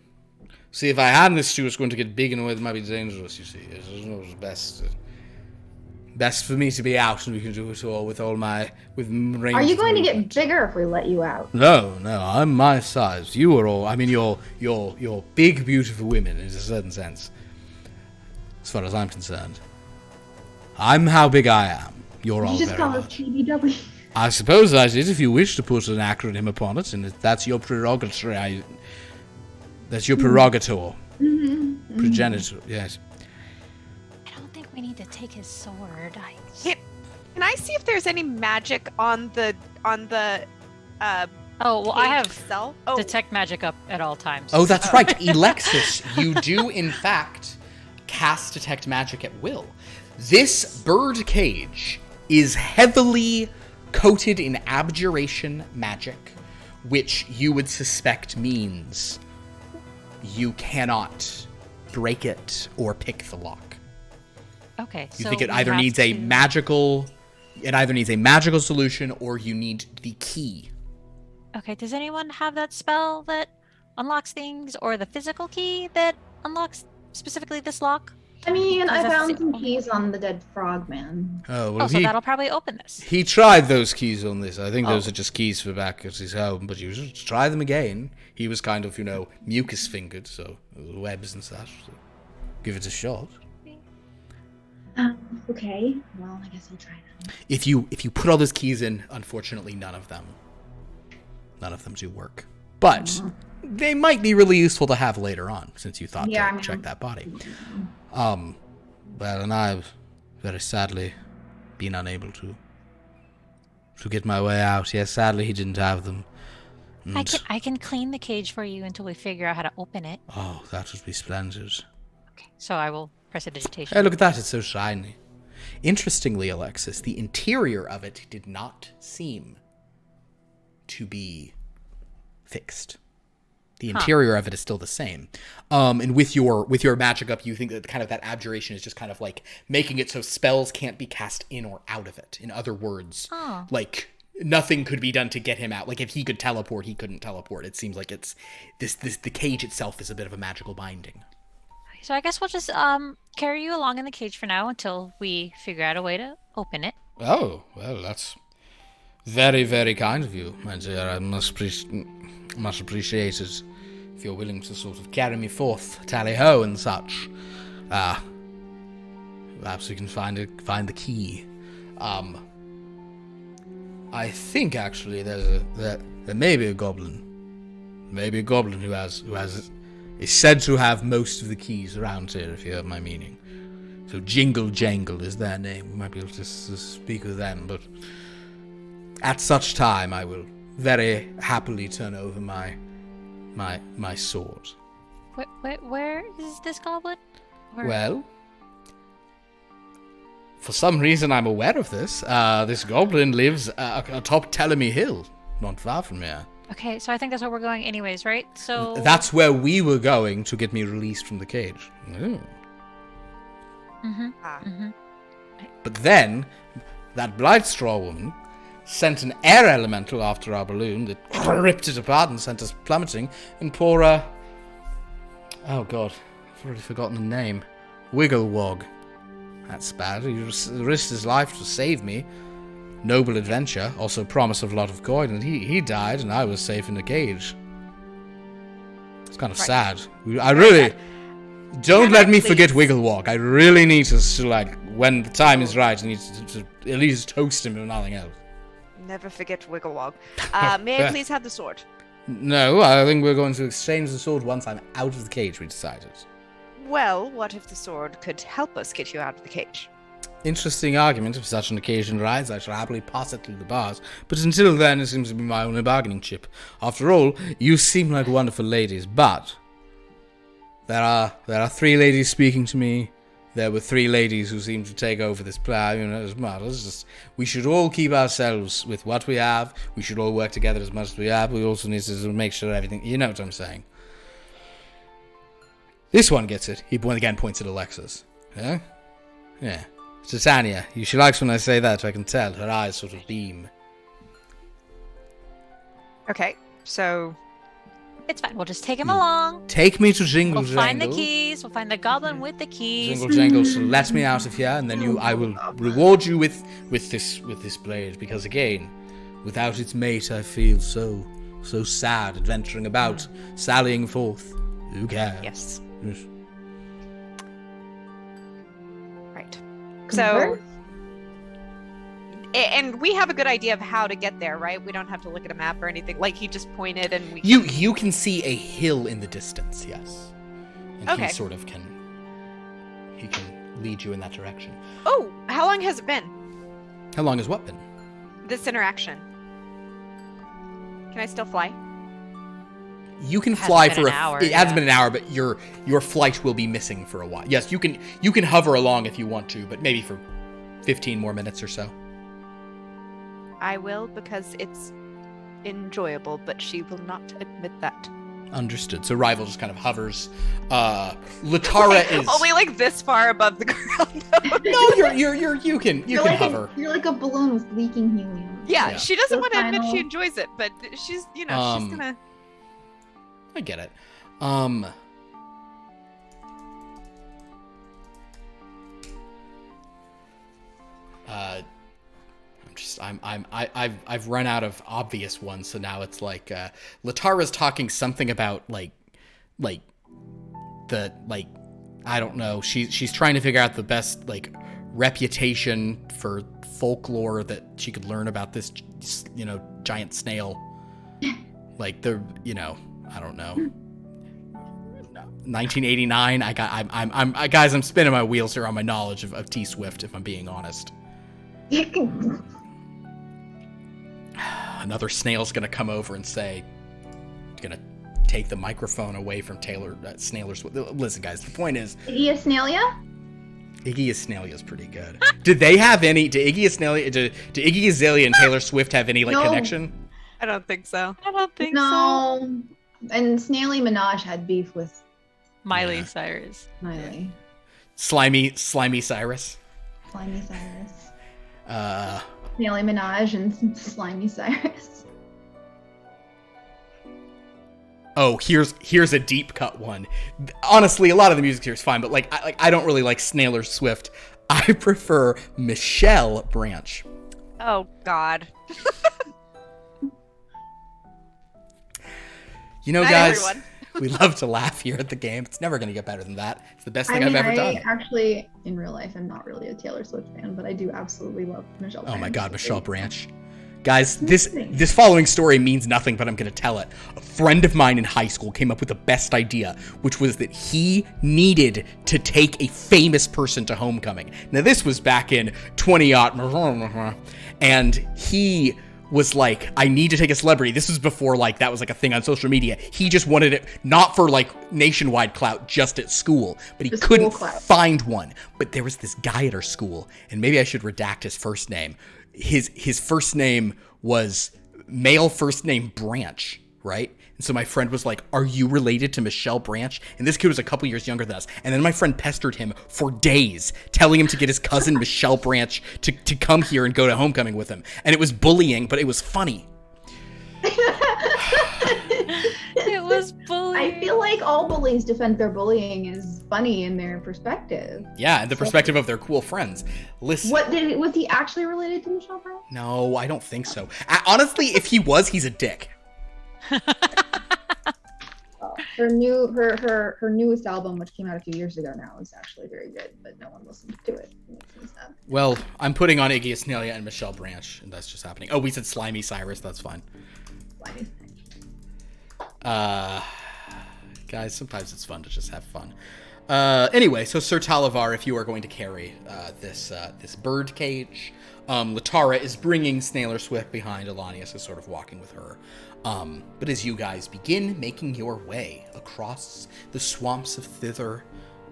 See, if I had this too, it's going to get big in a way that might be dangerous, you see. It's best for me to be out, and we can do it all with range. Are you going to get bigger if we let you out? No, I'm my size. You are all, I mean, you're big, beautiful women in a certain sense. As far as I'm concerned. I'm how big I am. You're all You just very call us large. TBW. I suppose I did, if you wish to put an acronym upon it, and if that's your prerogative. That's your prerogator. Progenitor, yes. I don't think we need to take his sword. Can I see if there's any magic on the I have itself? detect magic up at all times. Oh, that's right. Alexis, you do, in fact, cast Detect Magic at will. This bird cage is heavily coated in abjuration magic, which you would suspect means you cannot break it or pick the lock. Okay, You so think it we either have needs a magical solution or you need the key. Okay, does anyone have that spell that unlocks things, or the physical key that unlocks specifically this lock? I mean, I Because that's found the some only- keys on the dead frogman. Oh, well, So that'll probably open this. he tried those keys on this. I think those are just keys for back at his home, but you should try them again. He was kind of, mucus-fingered, so webs and such. So give it a shot. Okay. Well, I guess I'll try that. If you put all those keys in, unfortunately, none of them do work. But they might be really useful to have later on, since you thought to check that body. Well, and I've very sadly been unable to get my way out. Yes, sadly he didn't have them. I can clean the cage for you until we figure out how to open it. Oh, that would be splendid. Okay, so I will press a digitation. Hey, look at that, it's so shiny. Interestingly, Alexis, the interior of it did not seem to be fixed. The interior of it is still the same. And with your magic up, you think that kind of that abjuration is just kind of like making it so spells can't be cast in or out of it. In other words, like nothing could be done to get him out. Like if he could teleport, he couldn't teleport. It seems like it's the cage itself is a bit of a magical binding. So I guess we'll just carry you along in the cage for now until we figure out a way to open it. Oh, well, that's very, very kind of you, my dear. I much appreciate it if you're willing to sort of carry me forth, tally-ho and such. Perhaps we can find the key. I think actually there may be a goblin. Maybe a goblin who is said to have most of the keys around here, if you have my meaning. So Jingle Jangle is their name. We might be able to speak with them, but at such time I will very happily turn over my sword. Where is this goblin? Well, for some reason I'm aware of this. This goblin lives atop Telemy Hill, not far from here. Okay, so I think that's where we're going anyways, right? So That's where we were going to get me released from the cage. But then, that Blightstraw woman sent an air elemental after our balloon that ripped it apart and sent us plummeting, and poor, oh god, I've already forgotten the name. Wigglewog. That's bad. He risked his life to save me. Noble adventure, also promise of a lot of coin, and he died and I was safe in the cage. It's kind of sad. I really... Don't let me forget Wigglewog. I really need to, like, when the time is right, I need to at least toast him if nothing else. Never forget Wigglewog. May I please have the sword? No, I think we're going to exchange the sword once I'm out of the cage, we decided. Well, what if the sword could help us get you out of the cage? Interesting argument. If such an occasion arises, I shall happily pass it through the bars. But until then, it seems to be my only bargaining chip. After all, you seem like wonderful ladies, but there are 3 ladies speaking to me there were 3 ladies who seemed to take over this plan. You know, it's just, we should all keep ourselves with what we have. We should all work together as much as we have. We also need to make sure everything... You know what I'm saying. This one gets it. He again points at Alexis. Huh? Yeah. Titania, she likes when I say that. I can tell. Her eyes sort of beam. Okay, so It's fine. We'll just take him along. Take me to Jingle We'll Jangle. find the keys. We'll find the goblin with the keys. Jingle Jangle, so let me out of here, and then I will reward you with this blade. Because again, without its mate, I feel so sad adventuring about, sallying forth. Who cares? yes. Yes. Right. So, and we have a good idea of how to get there, right? We don't have to look at a map or anything. Like, he just pointed and we... You can see a hill in the distance, yes. And Okay. he sort of can lead you in that direction. Oh, how long has it been, How long has what been? this interaction? Can I still fly? You can Hasn't fly been for an hour, it hasn't yeah. been an hour, but your flight will be missing for a while. Yes, you can hover along if you want to, but maybe for 15 more minutes or so. I will, because it's enjoyable, but she will not admit that. Understood. So Rival just kind of hovers. Latara is Only like this far above the ground. No, you can like hover. You're like a balloon with leaking helium. Yeah, Yeah. she doesn't The want to admit she final- enjoys it, but she's, she's gonna... I get it. I've run out of obvious ones, so now it's like Latara's talking something about like I don't know. She's trying to figure out the best like reputation for folklore that she could learn about this giant snail. Like I don't know. 1989. Guys, I'm spinning my wheels here on my knowledge of T Swift, if I'm being honest. Another snail's gonna come over and say, gonna take the microphone away from Snailer Swift. Listen, guys, the point is, Iggy Snalia? Iggy Azalea is pretty good. Did they have any? Did Iggy Azalea and Taylor Swift have any No. connection? I don't think so. I don't think so. No. And Snaily Minaj had beef with Miley Yeah. Cyrus. Miley. Slimy Cyrus. Slimy Cyrus. Uh, Snaily Minaj and Slimy Cyrus. Oh, here's a deep cut one. Honestly, a lot of the music here is fine, but I don't really like Snailer Swift. I prefer Michelle Branch. Oh, God. You know, Night, guys, everyone. we love to laugh here at the game. It's never going to get better than that. It's the best thing I I've mean, ever done. actually, in real life, I'm not really a Taylor Swift fan, but I do absolutely love Michelle Oh my Branch. God, Michelle Branch. Guys, this following story means nothing, but I'm going to tell it. A friend of mine in high school came up with the best idea, which was that he needed to take a famous person to homecoming. Now, this was back in 20-aught, and he was like, I need to take a celebrity. This was before that was a thing on social media. He just wanted it not for nationwide clout, just at school, but he The school couldn't clout. find one. But there was this guy at our school, and maybe I should redact his first name. His first name was male first name Branch, right? And so my friend was like, are you related to Michelle Branch? And this kid was a couple years younger than us. And then my friend pestered him for days, telling him to get his cousin Michelle Branch to come here and go to homecoming with him. And it was bullying, but it was funny. It was bullying. I feel like all bullies defend their bullying is funny in their perspective. Yeah, and the perspective of their cool friends. Listen. Was he actually related to Michelle Branch? No, I don't think so. Honestly, if he was, he's a dick. Her newest album, which came out a few years ago now, is actually very good, but no one listened to it. It makes me sad. Well, I'm putting on Iggy Azalea and Michelle Branch, and that's just happening. Oh, we said Slimy Cyrus. That's fine. Slimy. Guys, sometimes it's fun to just have fun. Anyway, so Sir Talavar, if you are going to carry this bird cage, Latara is bringing Snailer Swift behind. Elanius is sort of walking with her. But as you guys begin making your way across the swamps of Thither,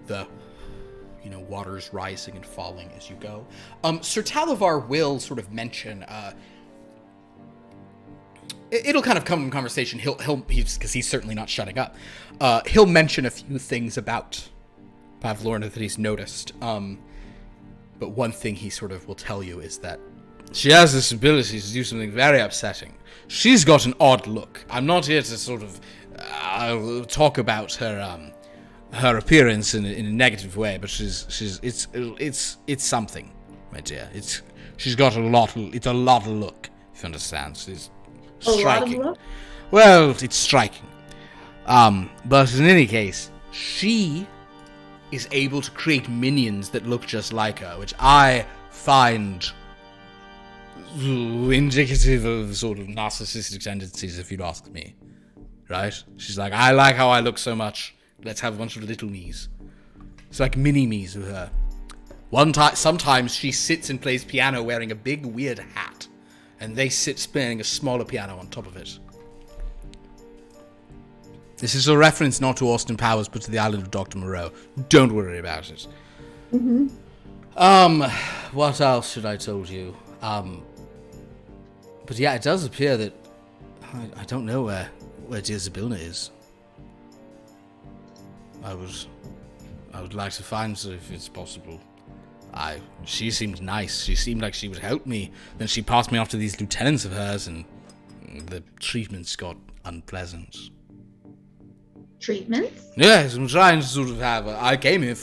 the waters rising and falling as you go. Sir Talavar will sort of mention, it'll kind of come in conversation. Because he's certainly not shutting up. He'll mention a few things about Pavlorna that he's noticed. But one thing he sort of will tell you is that she has this ability to do something very upsetting. She's got an odd look. I'm not here to sort of talk about her appearance in a negative way, but it's something, my dear. She's got a lot of look, if you understand. She's striking. A lot of look? Well, it's striking. But in any case, she is able to create minions that look just like her, which I find indicative of sort of narcissistic tendencies, if you'd ask me. Right? She's like, I like how I look so much. Let's have a bunch of little me's. It's like mini me's with her. Sometimes she sits and plays piano wearing a big weird hat, and they sit spinning a smaller piano on top of it. This is a reference not to Austin Powers, but to the island of Dr. Moreau. Don't worry about it. Mm-hmm. What else should I told you? But yeah, it does appear that I don't know where dear Zabilna is. I would like to find her if it's possible. She seemed nice. She seemed like she would help me. Then she passed me off to these lieutenants of hers, and the treatments got unpleasant. Treatments? Yes, I'm trying to sort of have. I came here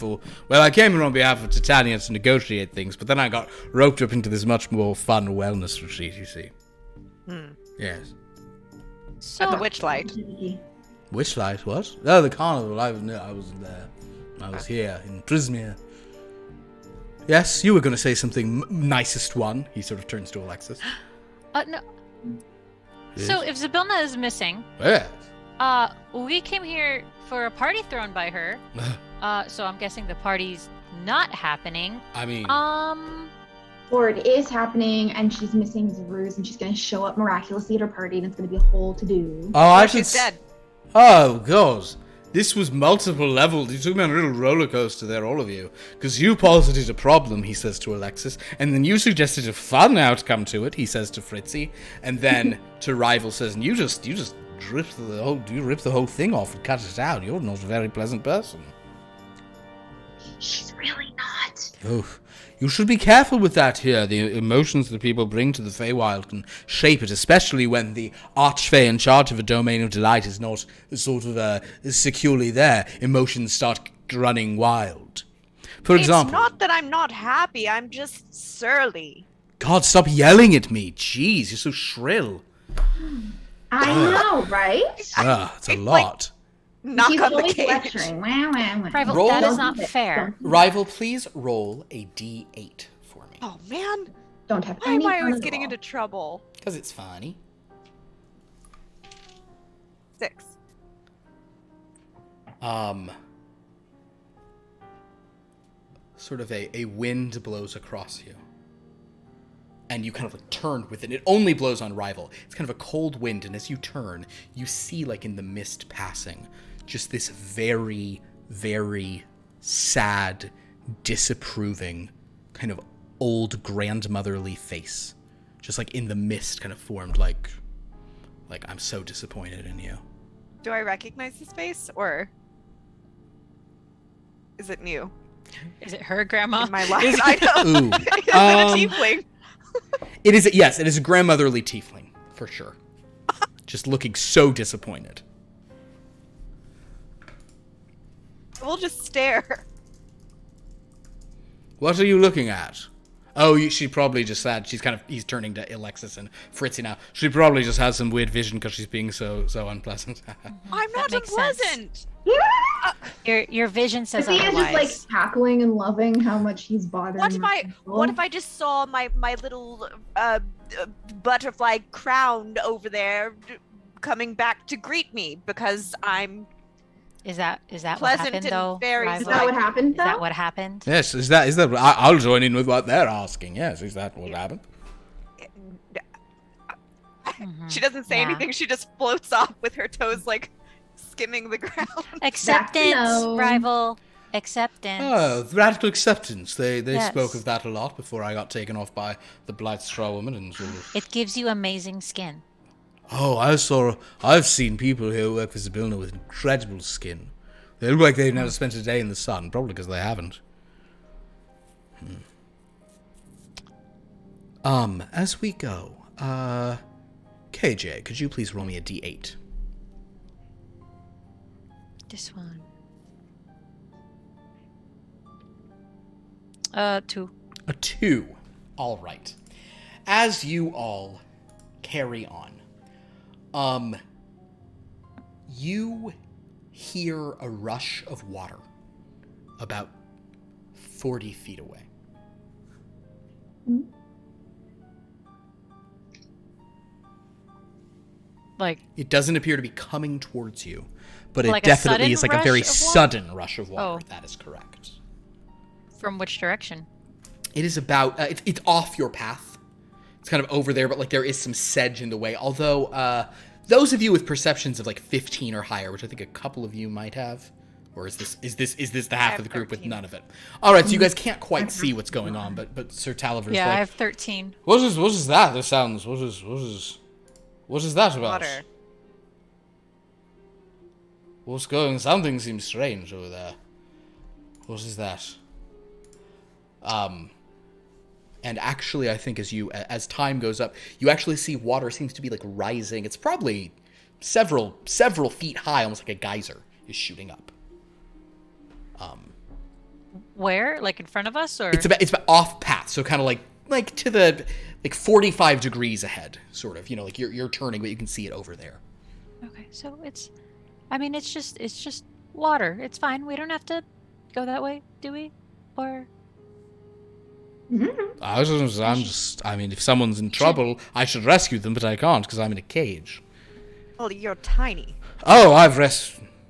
on behalf of Titania to negotiate things, but then I got roped up into this much more fun wellness retreat. You see? Yes. So At the Witchlight. Witchlight? What? Oh, the carnival. I wasn't there. I was here in Prismere. Yes, you were going to say something. Nicest one. He sort of turns to Alexis. No. Yes. So if Zabilna is missing, Yes. we came here for a party thrown by her. So I'm guessing the party's not happening. I mean, Or it is happening, and she's missing as a ruse, and she's going to show up miraculously at her party, and it's going to be a whole to-do. She's dead. Oh, God. This was multiple levels. You took me on a little roller coaster there, all of you. Because you posited a problem, he says to Alexis, and then you suggested a fun outcome to it, he says to Fritzy, and then to Rival says, and you just rip the whole thing off and cut it out. You're not a very pleasant person. She's really not. Oh, you should be careful with that here. The emotions that people bring to the Feywild can shape it, especially when the Archfey in charge of a domain of delight is not sort of securely there. Emotions start running wild. For example... It's not that I'm not happy, I'm just surly. God, stop yelling at me. Jeez, you're so shrill. I know, right? It's a lot. Knock He's on the always cage. lecturing. Wah, wah, wah. Rival, Roll- that is not fair. Rival, please roll a d8 for me. Oh man, Don't have why am any I always fun at getting all. into trouble? Because it's funny. 6. Sort of a wind blows across you. And you kind of like turn with it. It only blows on Rival. It's kind of a cold wind, and as you turn, you see like in the mist passing, just this very, very sad, disapproving, kind of old grandmotherly face. Just like in the mist kind of formed like I'm so disappointed in you. Do I recognize this face, or is it new Is it her grandma? in my life? I know. Ooh. Is it a tiefling? It is a grandmotherly tiefling, for sure. Just looking so disappointed. We'll just stare. What are you looking at? Oh, she probably just had, he's turning to Alexis and Fritzy now. She probably just has some weird vision because she's being so unpleasant. I'm not makes unpleasant. Your vision says He is otherwise. just like cackling and loving how much he's bothering. What if I just saw my little butterfly crown over there coming back to greet me because I'm Is that what pleasant happened and though? very Rival? Is that what happened? Is that though? what happened? Yes, is that I'll join in with what they're asking. Yes, is that what happened? She doesn't say Yeah. anything. She just floats off with her toes like skimming the ground. Acceptance, no. Rival. Acceptance. Oh, radical acceptance. They Yes. spoke of that a lot before I got taken off by the Blight Straw Woman and sort of... It gives you amazing skin. Oh, I've seen people who work for Sibilna with incredible skin. They look like they've never spent a day in the sun, probably because they haven't. As we go, KJ, could you please roll me a d8? This one. 2. A 2. All right. As you all carry on, you hear a rush of water about 40 feet away. Like, It doesn't appear to be coming towards you, but it Like a definitely sudden is like a rush very of water? sudden rush of water. Oh. That is correct. from which direction? It is about, it's off your path. It's kind of over there, but like there is some sedge in the way. Although, those of you with perceptions of like 15 or higher, which I think a couple of you might have, or is this the half have of the group with 13. none of it? All right, so you guys can't quite see what's going on, but Sir Talaver's Yeah, I like, have 13. what is that? This sounds, what is that about? Water. What's going? Something seems strange over there. What is that? And actually, I think as time goes up, you actually see water seems to be like rising. It's probably several feet high, almost like a geyser is shooting up. Where? Like in front of us, or? It's about off path, so kind of like to the 45 degrees ahead, sort of. You know, like you're turning, but you can see it over there. Okay, so it's just water. It's fine. We don't have to go that way, do we? Or I mean, if someone's in trouble, I should rescue them, but I can't because I'm in a cage. Well, you're tiny. Oh,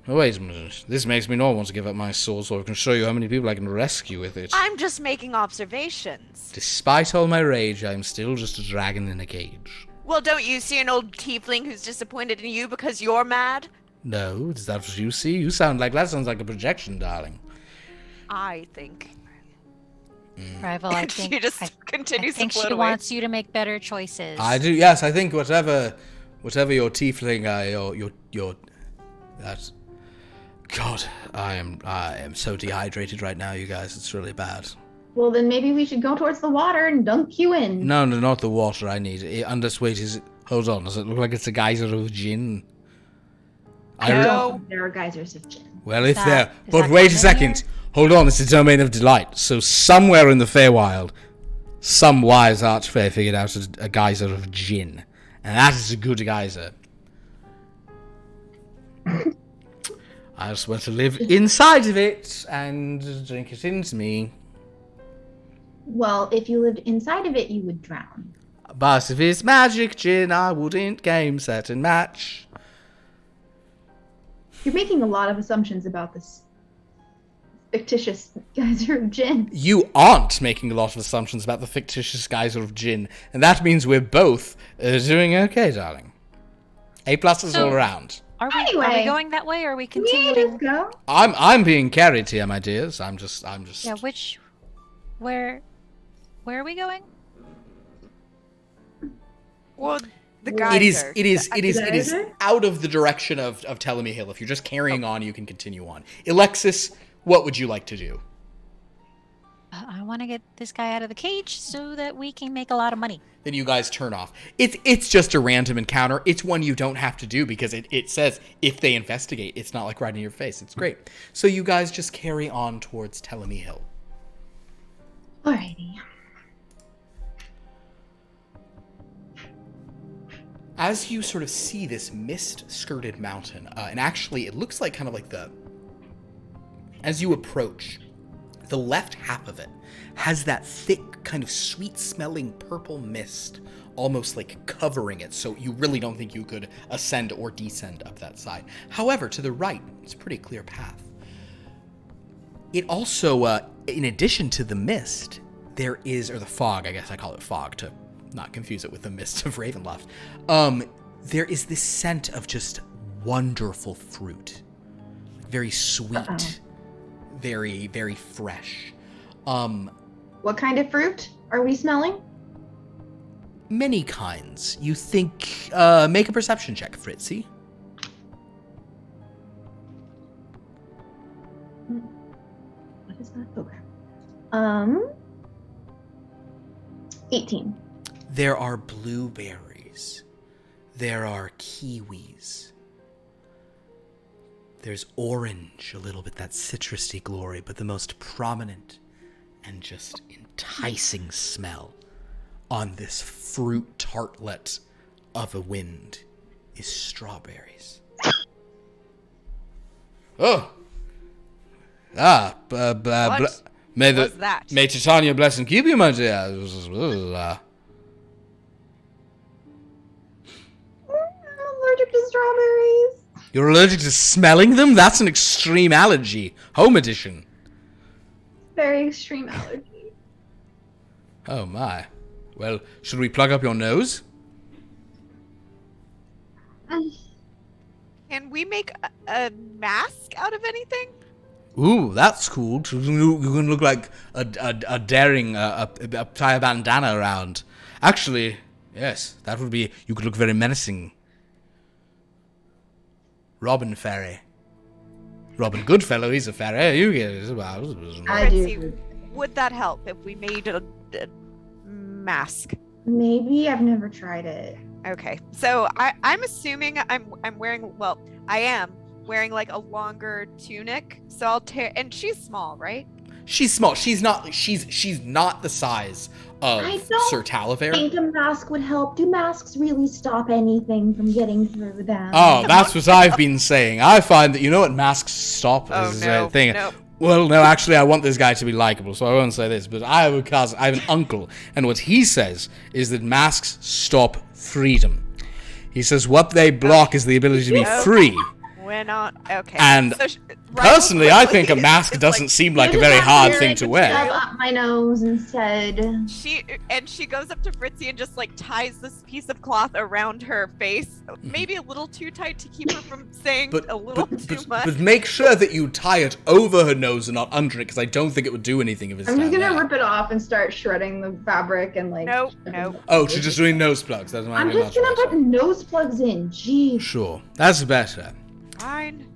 wait a minute. This makes me not want to give up my sword so I can show you how many people I can rescue with it. I'm just making observations. Despite all my rage, I'm still just a dragon in a cage. Well, don't you see an old tiefling who's disappointed in you because you're mad? No, is that what you see? That sounds like a projection, darling. I think. rival, I And think she just I continues think to float she away. wants you to make better choices. I do, yes, I think whatever your tiefling, that... God, I am so dehydrated right now, you guys. It's really bad. Well, then maybe we should go towards the water and dunk you in. No, not the water I need. Wait, hold on, does it look like it's a geyser of gin? No. There are geysers of gin. Well, Is if that- there... is But that wait a common second. here? Hold on, it's a domain of delight. So somewhere in the Feywild, some wise archfey figured out a geyser of gin. And that is a good geyser. I just want to live inside of it and drink it into me. Well, if you lived inside of it, you would drown. But if it's magic gin, I wouldn't game set and match. You're making a lot of assumptions about this fictitious geyser of gin. You aren't making a lot of assumptions about the fictitious geyser of gin, and that means we're both doing okay, darling. A pluses So- all around. Are we Anyway. going that way, or are we Yeah, continuing? just go. I'm being carried here, my dears. I'm just. Yeah, where are we going? Well, the It geyser. It is Geyser? out of the direction of Telemy Hill. If you're just carrying on, you can continue on. Alexis, what would you like to do? I want to get this guy out of the cage so that we can make a lot of money. Then you guys turn off. It's just a random encounter. It's one you don't have to do because it says if they investigate. It's not like right in your face. It's great. So you guys just carry on towards Telemy Hill. Alrighty. As you sort of see this mist-skirted mountain, and actually it looks like kind of like as you approach, the left half of it has that thick, kind of sweet-smelling purple mist almost like covering it, so you really don't think you could ascend or descend up that side. However, to the right, it's a pretty clear path. It also, in addition to the mist, there is, or the fog, I guess I call it fog to not confuse it with the mist of Ravenloft. There is this scent of just wonderful fruit. Very sweet. very, very fresh. What kind of fruit are we smelling? Many kinds. You think, make a perception check, Fritzy. What is that? Okay. 18. There are blueberries. There are kiwis. There's orange, a little bit, that citrusy glory, but the most prominent and just enticing smell on this fruit tartlet of a wind is strawberries. Oh! May What's that? May Titania bless and keep you, my dear. I'm allergic to strawberries. You're allergic to smelling them? That's an extreme allergy. Home edition. Very extreme allergy. Oh my. Well, should we plug up your nose? Can we make a mask out of anything? Ooh, that's cool. You can look like a daring, tie a bandana around. Actually, yes, that would be, you could look very menacing. Robin Fairy. Robin Goodfellow, he's a fairy. You get it. I do. Fritzy, would that help if we made a mask? Maybe. I've never tried it. Okay, so I'm assuming I'm wearing, well, I am wearing like a longer tunic, so I'll tear, and she's small, right? She's small. She's not the size of I don't Sir I Talavera. think a mask would help. Do masks really stop anything from getting through them? Oh, that's what I've been saying. I find that, you know what masks stop Oh, is no, a thing. no. Well, no, actually, I want this guy to be likable, so I won't say this, but I have a cousin, I have an uncle, and what he says is that masks stop freedom. He says what they block is the ability to be Okay. free. We're not, okay. And So personally, I think a quickly, mask it's doesn't like, seem like a You very just hard wear thing it to and wear. Shove up my nose instead. She goes up to Fritzy and just like ties this piece of cloth around her face, maybe a little too tight to keep her from saying a little too much. But make sure that you tie it over her nose and not under it, because I don't think it would do anything if it's I'm just down gonna there. rip it off and start shredding the fabric and like. Nope, shoving nope. it. Oh, she's just doing nose plugs. That's I'm just gonna put nose plugs in. Jeez. Sure, that's better. Fine.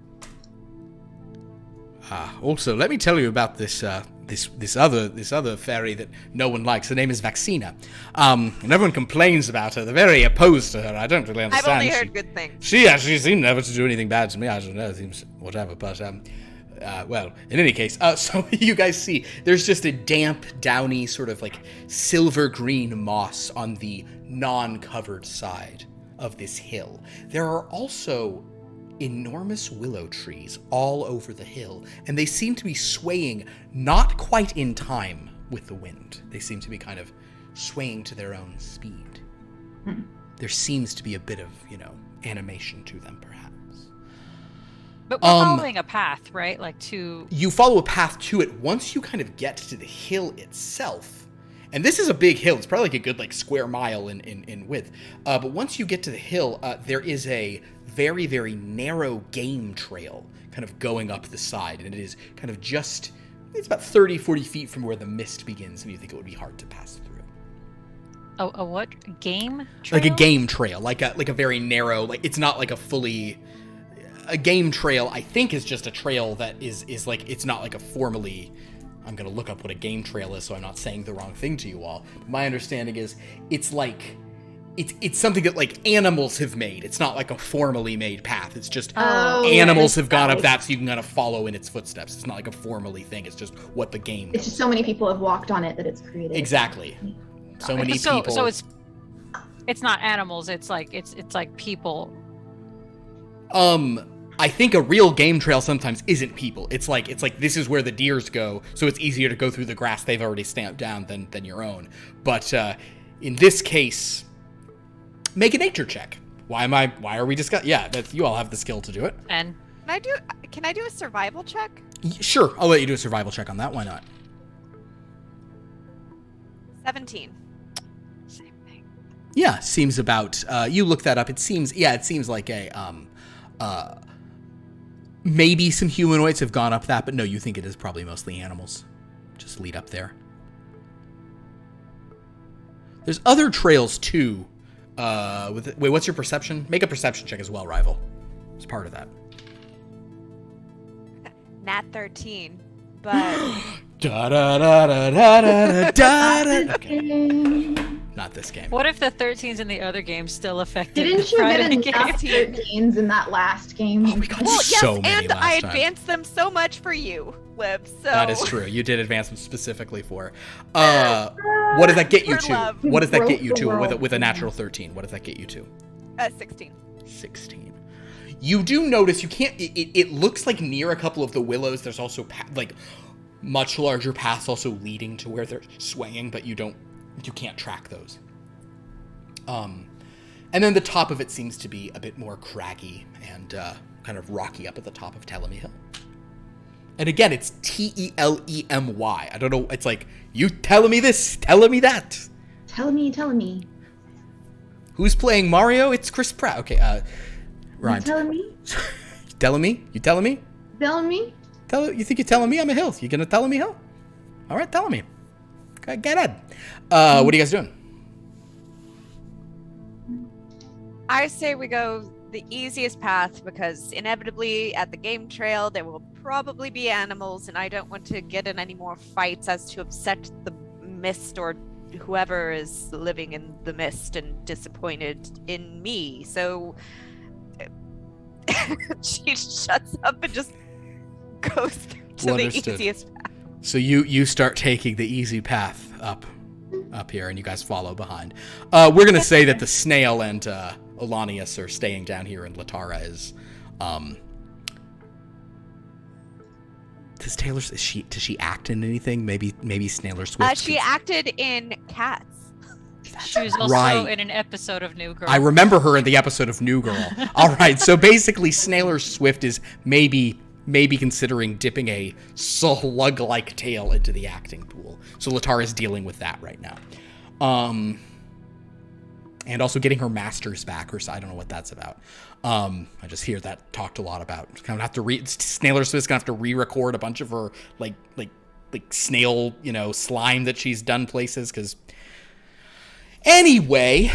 Also, let me tell you about this other fairy that no one likes. Her name is Vaccina. And everyone complains about her. They're very opposed to her. I don't really I've understand. only heard good things. She actually seemed never to do anything bad to me. I don't know. It seems whatever. But well, in any case, so you guys see there's just a damp, downy sort of like silver green moss on the non-covered side of this hill. There are also enormous willow trees all over the hill, and they seem to be swaying not quite in time with the wind. They seem to be kind of swaying to their own speed. There seems to be a bit of, animation to them, perhaps. But we're following a path, right? Like to... You follow a path to it. Once you kind of get to the hill itself, and this is a big hill. It's probably like a good square mile in width. But once you get to the hill, there is a very, very narrow game trail kind of going up the side. And it is kind of it's about 30, 40 feet from where the mist begins. And you think it would be hard to pass through. A what? Game trail? Like a game trail. Like a very narrow, it's not like a game trail, I think, is just a trail that is like, it's not like a formally... I'm going to look up what a game trail is so I'm not saying the wrong thing to you all. My understanding is it's like... It's something that animals have made. It's not like a formally made path. It's just animals have gone up that so you can kind of follow in its footsteps. It's not like a formally thing. It's just what the game It's just so many people have walked on it that it's created. Exactly. So many people. So it's not animals. It's like people. I think a real game trail sometimes isn't people. It's like this is where the deers go, so it's easier to go through the grass they've already stamped down than your own. But in this case, make a nature check. Why are we discussing? Yeah, you all have the skill to do it. And Can I do a survival check? Sure, I'll let you do a survival check on that. Why not? 17. same thing. Yeah, seems about. You look that up. It seems like Maybe some humanoids have gone up that, but no, you think it is probably mostly animals. Just lead up there. There's other trails too. Wait, what's your perception? Make a perception check as well, Rival. It's part of that. Nat 13, but Da da da da da da da da. Okay, Okay. not this game. What if the 13s in the other game still affected Didn't the you Friday get game? enough 13s in that last game? Oh, we got well, yes, so many and last I time. advanced them so much for you, Liv. So That is true. You did advance them specifically for. What does that get you For to? love. What does that get you Broke the to world. with a natural 13? What does that get you to? 16. 16. You do notice you can't. It looks like near a couple of the willows. There's also like much larger paths also leading to where they're swaying, but you can't track those. And then the top of it seems to be a bit more craggy and kind of rocky up at the top of Telemy Hill. And again, it's Telemy. I don't know. It's like, you telling me this, telling me that. Tell me. Who's playing Mario? It's Chris Pratt. Okay, You rhymed. telling me? You telling me? You telling me? Telling me? You think you're telling me I'm a hill? You gonna tell me hill? All right, telling me. Okay, get it. What are you guys doing? I say we go the easiest path because inevitably at the game trail there will probably be animals, and I don't want to get in any more fights as to upset the mist or whoever is living in the mist and disappointed in me. So she shuts up and just goes to Well the understood. easiest path. So you start taking the easy path up here, and you guys follow behind. We're gonna say that the snail and Elanius are staying down here, and Latara is. Does she act in anything? Maybe Snailer Swift. She acted in Cats. She was also right. in an episode of New Girl. I remember her in the episode of New Girl. All right, so basically, Snailer Swift is maybe considering dipping a slug-like tail into the acting pool. So Latara is dealing with that right now, and also getting her masters back. Or I don't know what that's about. I just hear that talked a lot about. Gonna have to Snailer Swift's gonna have to re-record a bunch of her like snail slime that she's done places because. Anyway,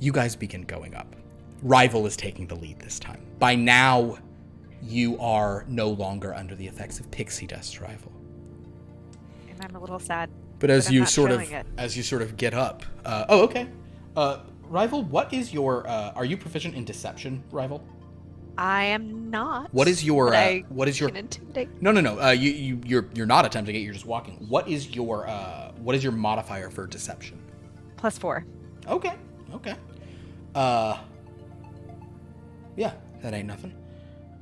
you guys begin going up. Rival is taking the lead this time. By now, you are no longer under the effects of pixie dust, Rival. And I'm a little sad. But as I'm you not sort showing it. of get up, okay. Rival, what is your? Are you proficient in deception, Rival? I am not. What is your? but I What is your? can intimidate. No. You're not attempting it. You're just walking. What is your? What is your modifier for deception? +4. Okay. Yeah, that ain't nothing.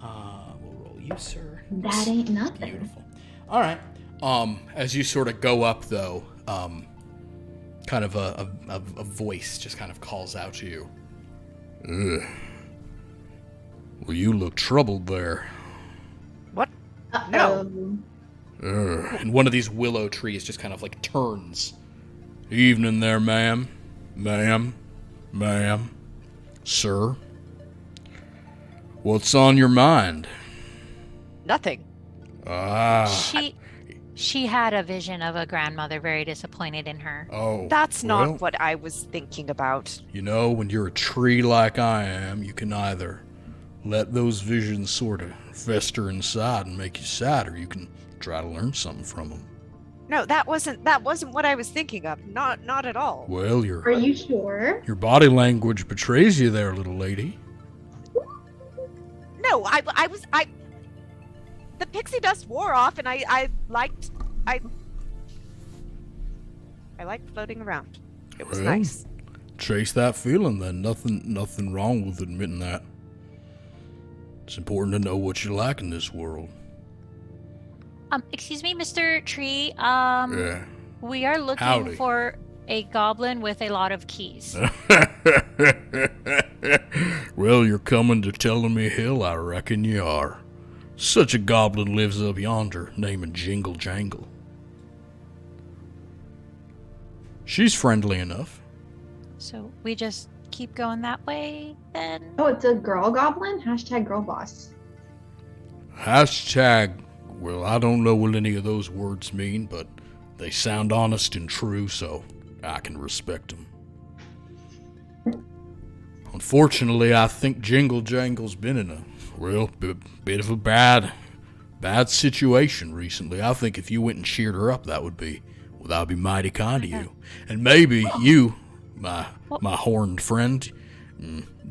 We'll roll you, sir. That ain't nothing. Beautiful. All right. As you sort of go up, though, kind of a voice just kind of calls out to you. Well, you look troubled there. What? No. And one of these willow trees just kind of like turns. Evening there, ma'am. Ma'am. Sir. What's on your mind? Nothing. She had a vision of a grandmother very disappointed in her. Oh. That's well, not what I was thinking about. You know, when you're a tree like I am, you can either let those visions sort of fester inside and make you sad, or you can try to learn something from them. No, that wasn't what I was thinking of. Not at all. Well, Are you sure? your body language betrays you there, little lady. No, the pixie dust wore off, and I liked floating around. It was Well, nice. Chase that feeling, then. Nothing wrong with admitting that. It's important to know what you like in this world. Excuse me, Mr. Tree. Yeah. We are looking Howdy. for a goblin with a lot of keys. Well, you're coming to Telemy Hill, I reckon you are. Such a goblin lives up yonder, named Jingle Jangle. She's friendly enough. So we just keep going that way then? Oh, it's a girl goblin? Hashtag girl boss. Hashtag, well, I don't know what any of those words mean, but they sound honest and true, so I can respect them. Unfortunately, I think Jingle Jangle's been in a, well, bit of a bad situation recently. I think if you went and cheered her up, that would be mighty kind of you. And maybe you, my horned friend,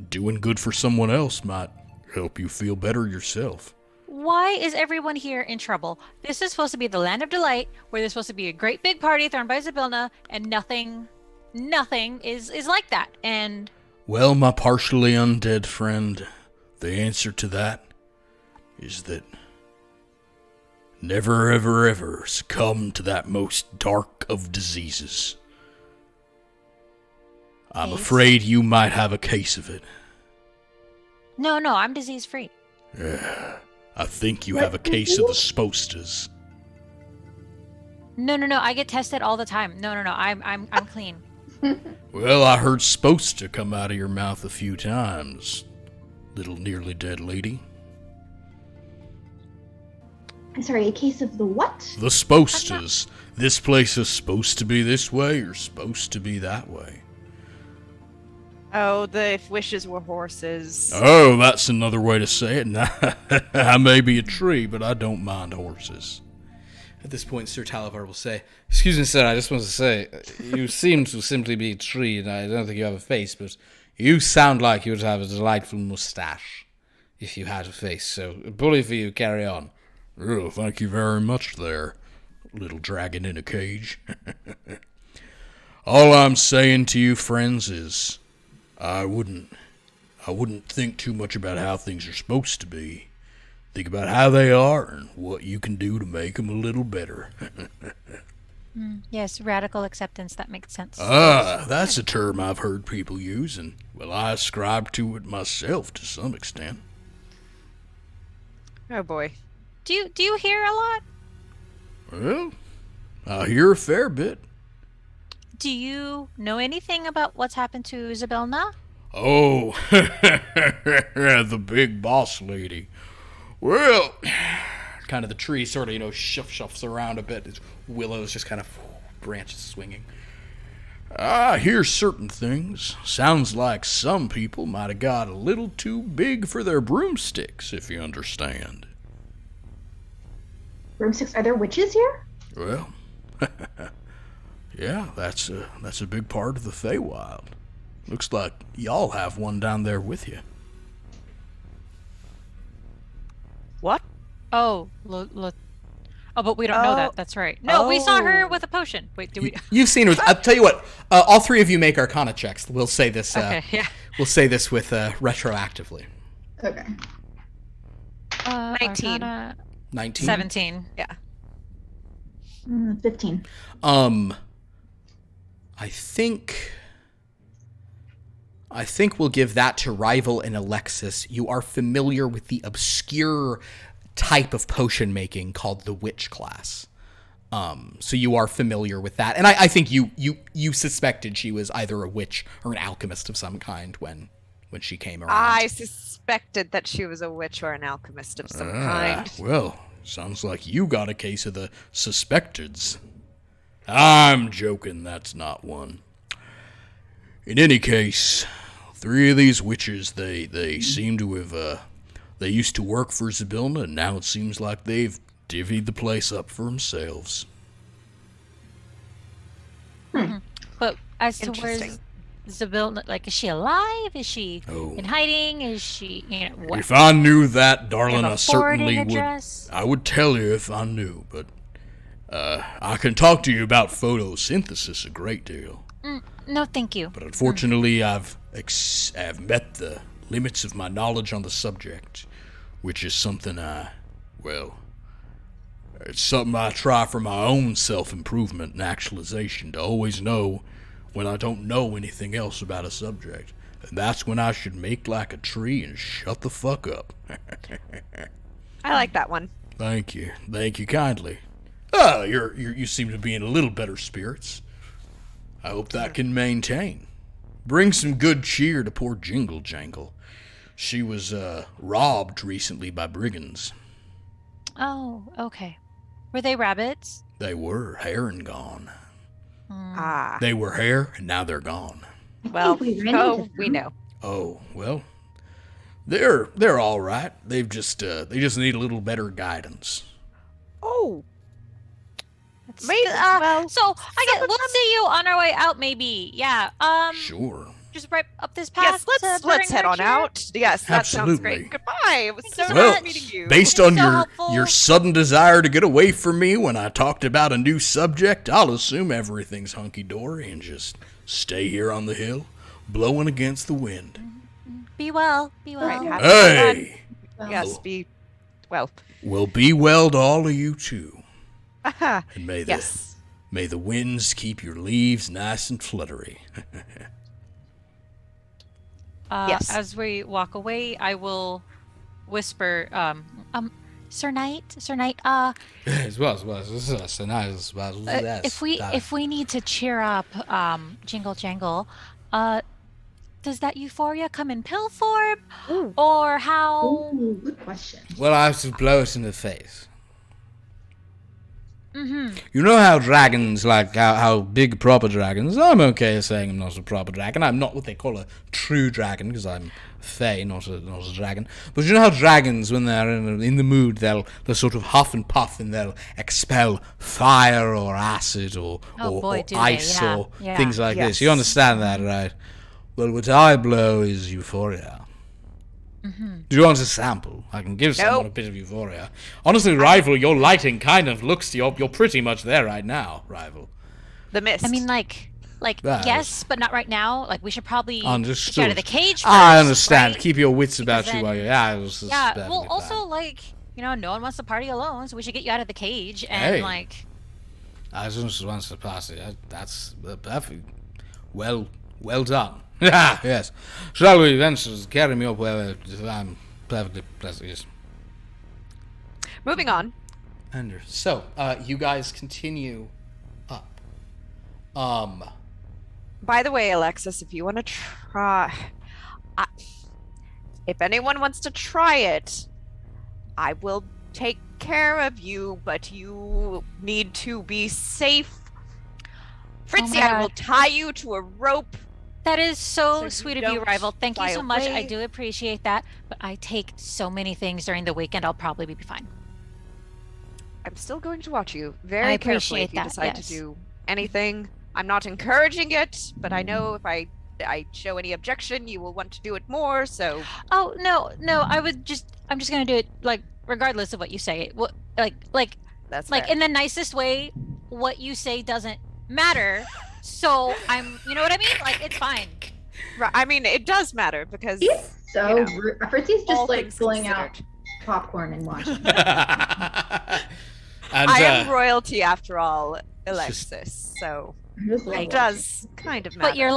doing good for someone else might help you feel better yourself. Why is everyone here in trouble? This is supposed to be the land of delight, where there's supposed to be a great big party thrown by Zybilna, and nothing is like that. And Well, my partially undead friend, the answer to that is that never ever ever succumb to that most dark of diseases. I'm Case? afraid you might have a case of it. no, I'm disease free. I think you have a case of the spostas. No, I get tested all the time. No, I'm clean. Well, I heard sposta come out of your mouth a few times, little nearly dead lady. Sorry, a case of the what? The spostas. This place is supposed to be this way or supposed to be that way. Oh, the if wishes were horses. Oh, that's another way to say it. I may be a tree, but I don't mind horses. At this point, Sir Talavar will say, "Excuse me, sir, I just want to say, you seem to simply be a tree, and I don't think you have a face, but you sound like you would have a delightful mustache if you had a face, so bully for you, carry on." Oh, thank you very much there, little dragon in a cage. All I'm saying to you, friends, is I wouldn't think too much about how things are supposed to be. Think about how they are and what you can do to make them a little better. Yes, radical acceptance. That makes sense. That's a term I've heard people use, and, well, I ascribe to it myself to some extent. Oh boy. Do you hear a lot? Well, I hear a fair bit. Do you know anything about what's happened to Zybilna? Oh, the big boss lady. Well, Kind of the tree sort of, shuffles around a bit, his willows just kind of branches swinging. I hear certain things. Sounds like some people might have got a little too big for their broomsticks, if you understand. Broomsticks, are there witches here? Well, yeah, that's a big part of the Feywild. Looks like y'all have one down there with you. What? Oh, but we don't know that. That's right. No, we saw her Oh. with a potion. Wait, do we? You've seen her. I'll tell you what. All three of you make Arcana checks. We'll say this. Okay, yeah. We'll say this with retroactively. Okay. 19. 19. 17. Yeah. 15. I think we'll give that to Rival and Alexis. You are familiar with the obscure type of potion making called the Witch class. So you are familiar with that. And I think you suspected she was either a witch or an alchemist of some kind when she came around. I suspected that she was a witch or an alchemist of some kind. Well, sounds like you got a case of the suspecteds. I'm joking, that's not one. In any case, three of these witches, they seem to have, they used to work for Zybilna, and now it seems like they've divvied the place up for themselves. But as to where's Interesting. Zybilna, like, is she alive? Is she Oh. in hiding? Is she, what? If I knew that, darling, Have a I certainly forwarding would. address? I would tell you if I knew, but I can talk to you about photosynthesis a great deal. No, thank you. But unfortunately, I've met the limits of my knowledge on the subject, which is something it's something I try for my own self-improvement and actualization, to always know when I don't know anything else about a subject. And that's when I should make like a tree and shut the fuck up. I like that one. Thank you kindly. You seem to be in a little better spirits. I hope that can maintain. bring some good cheer to poor Jingle Jangle. She was robbed recently by brigands. Oh, okay. Were they rabbits? They were hair and gone. Ah. They were hair, and now they're gone. Well, we ran into we them. know. Oh, well, they're all right. They just need a little better guidance. Oh. That's- Maybe, well, so we'll see you on our way out, maybe. Yeah. Sure. Just right up this path. Yes, to let's head on Burning out. Yes, that sounds Absolutely. great. Goodbye. It was so Well, nice meeting you. based You're on so your helpful. sudden desire to get away from me when I talked about a new subject, I'll assume everything's hunky-dory and just stay here on the hill, blowing against the wind. Be well. Be well. Right, have- Hey! Yes, be well. Well, be well to all of you, too. Aha. And Yes. may the winds keep your leaves nice and fluttery. Yes. As we walk away, I will whisper, Sir Knight, if we need to cheer up, Jingle Jangle, does that euphoria come in pill form, Ooh. or how? Ooh, good question. Well, I have to blow it in the face. Mm-hmm. You know how dragons, like how big proper dragons, I'm okay saying I'm not a proper dragon. I'm not what they call a true dragon, because I'm Fae, not a dragon. But you know how dragons, when they're in the mood, they'll sort of huff and puff, and they'll expel fire or acid or ice or things like this. You Yes. understand that, right? Well, what I blow is euphoria. Mm-hmm. Do you want a sample? I can give someone a bit of euphoria. Honestly, Rival, your lighting kind of looks, you're pretty much there right now, Rival. The mist. I mean, like yes, but not right now. Like we should probably get out Understood. of the cage first, I understand. right? Keep your wits about Because you while then- you're... Yeah. Well, also no one wants to party alone, so we should get you out of the cage and Hey. I just want to party. That's perfect. Well done. Yes. Shall we then carry me up where I'm perfectly pleasant? Yes. Moving on. So, you guys continue up. By the way, Alexis, if you want to try, if anyone wants to try it, I will take care of you, but you need to be safe. Fritzy, my I will God. tie you to a rope. That is So so you sweet of you, don't Rival. Thank you fly so much. I away. do appreciate that. But I take so many things during the weekend. I'll probably be fine. I'm still going to watch you very carefully appreciate if you that, decide yes. to do anything. I'm not encouraging it, but I know if I show any objection, you will want to do it more. So Oh no. I'm just gonna do it like regardless of what you say. that's Like fair. in the nicest way. What you say doesn't matter. So you know what I mean? Like it's fine. Right, I mean, it does matter because He's so You know, rude. Fritzy's all just like things pulling out considered. popcorn and watching. And, I am royalty after all, Alexis. So Just like it does kind of matter. But you're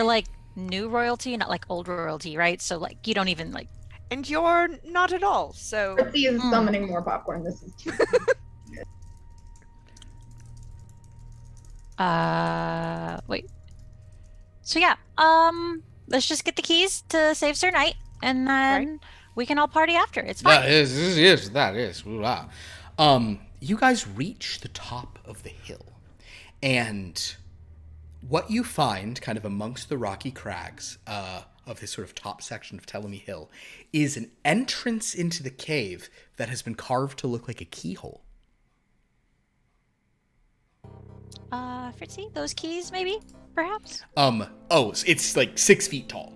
like new royalty, not like old royalty, right? So like you don't even like. and you're not at all. So Fritzy is summoning more popcorn. This is too Wait. So yeah, let's just get the keys to save Sir Knight, and then we can all party after. It's fine. that is. Wow. You guys reach the top of the hill, and what you find, kind of amongst the rocky crags of this sort of top section of Telemy Hill, is an entrance into the cave that has been carved to look like a keyhole. Fritzy, those keys, maybe, perhaps. It's like 6 feet tall,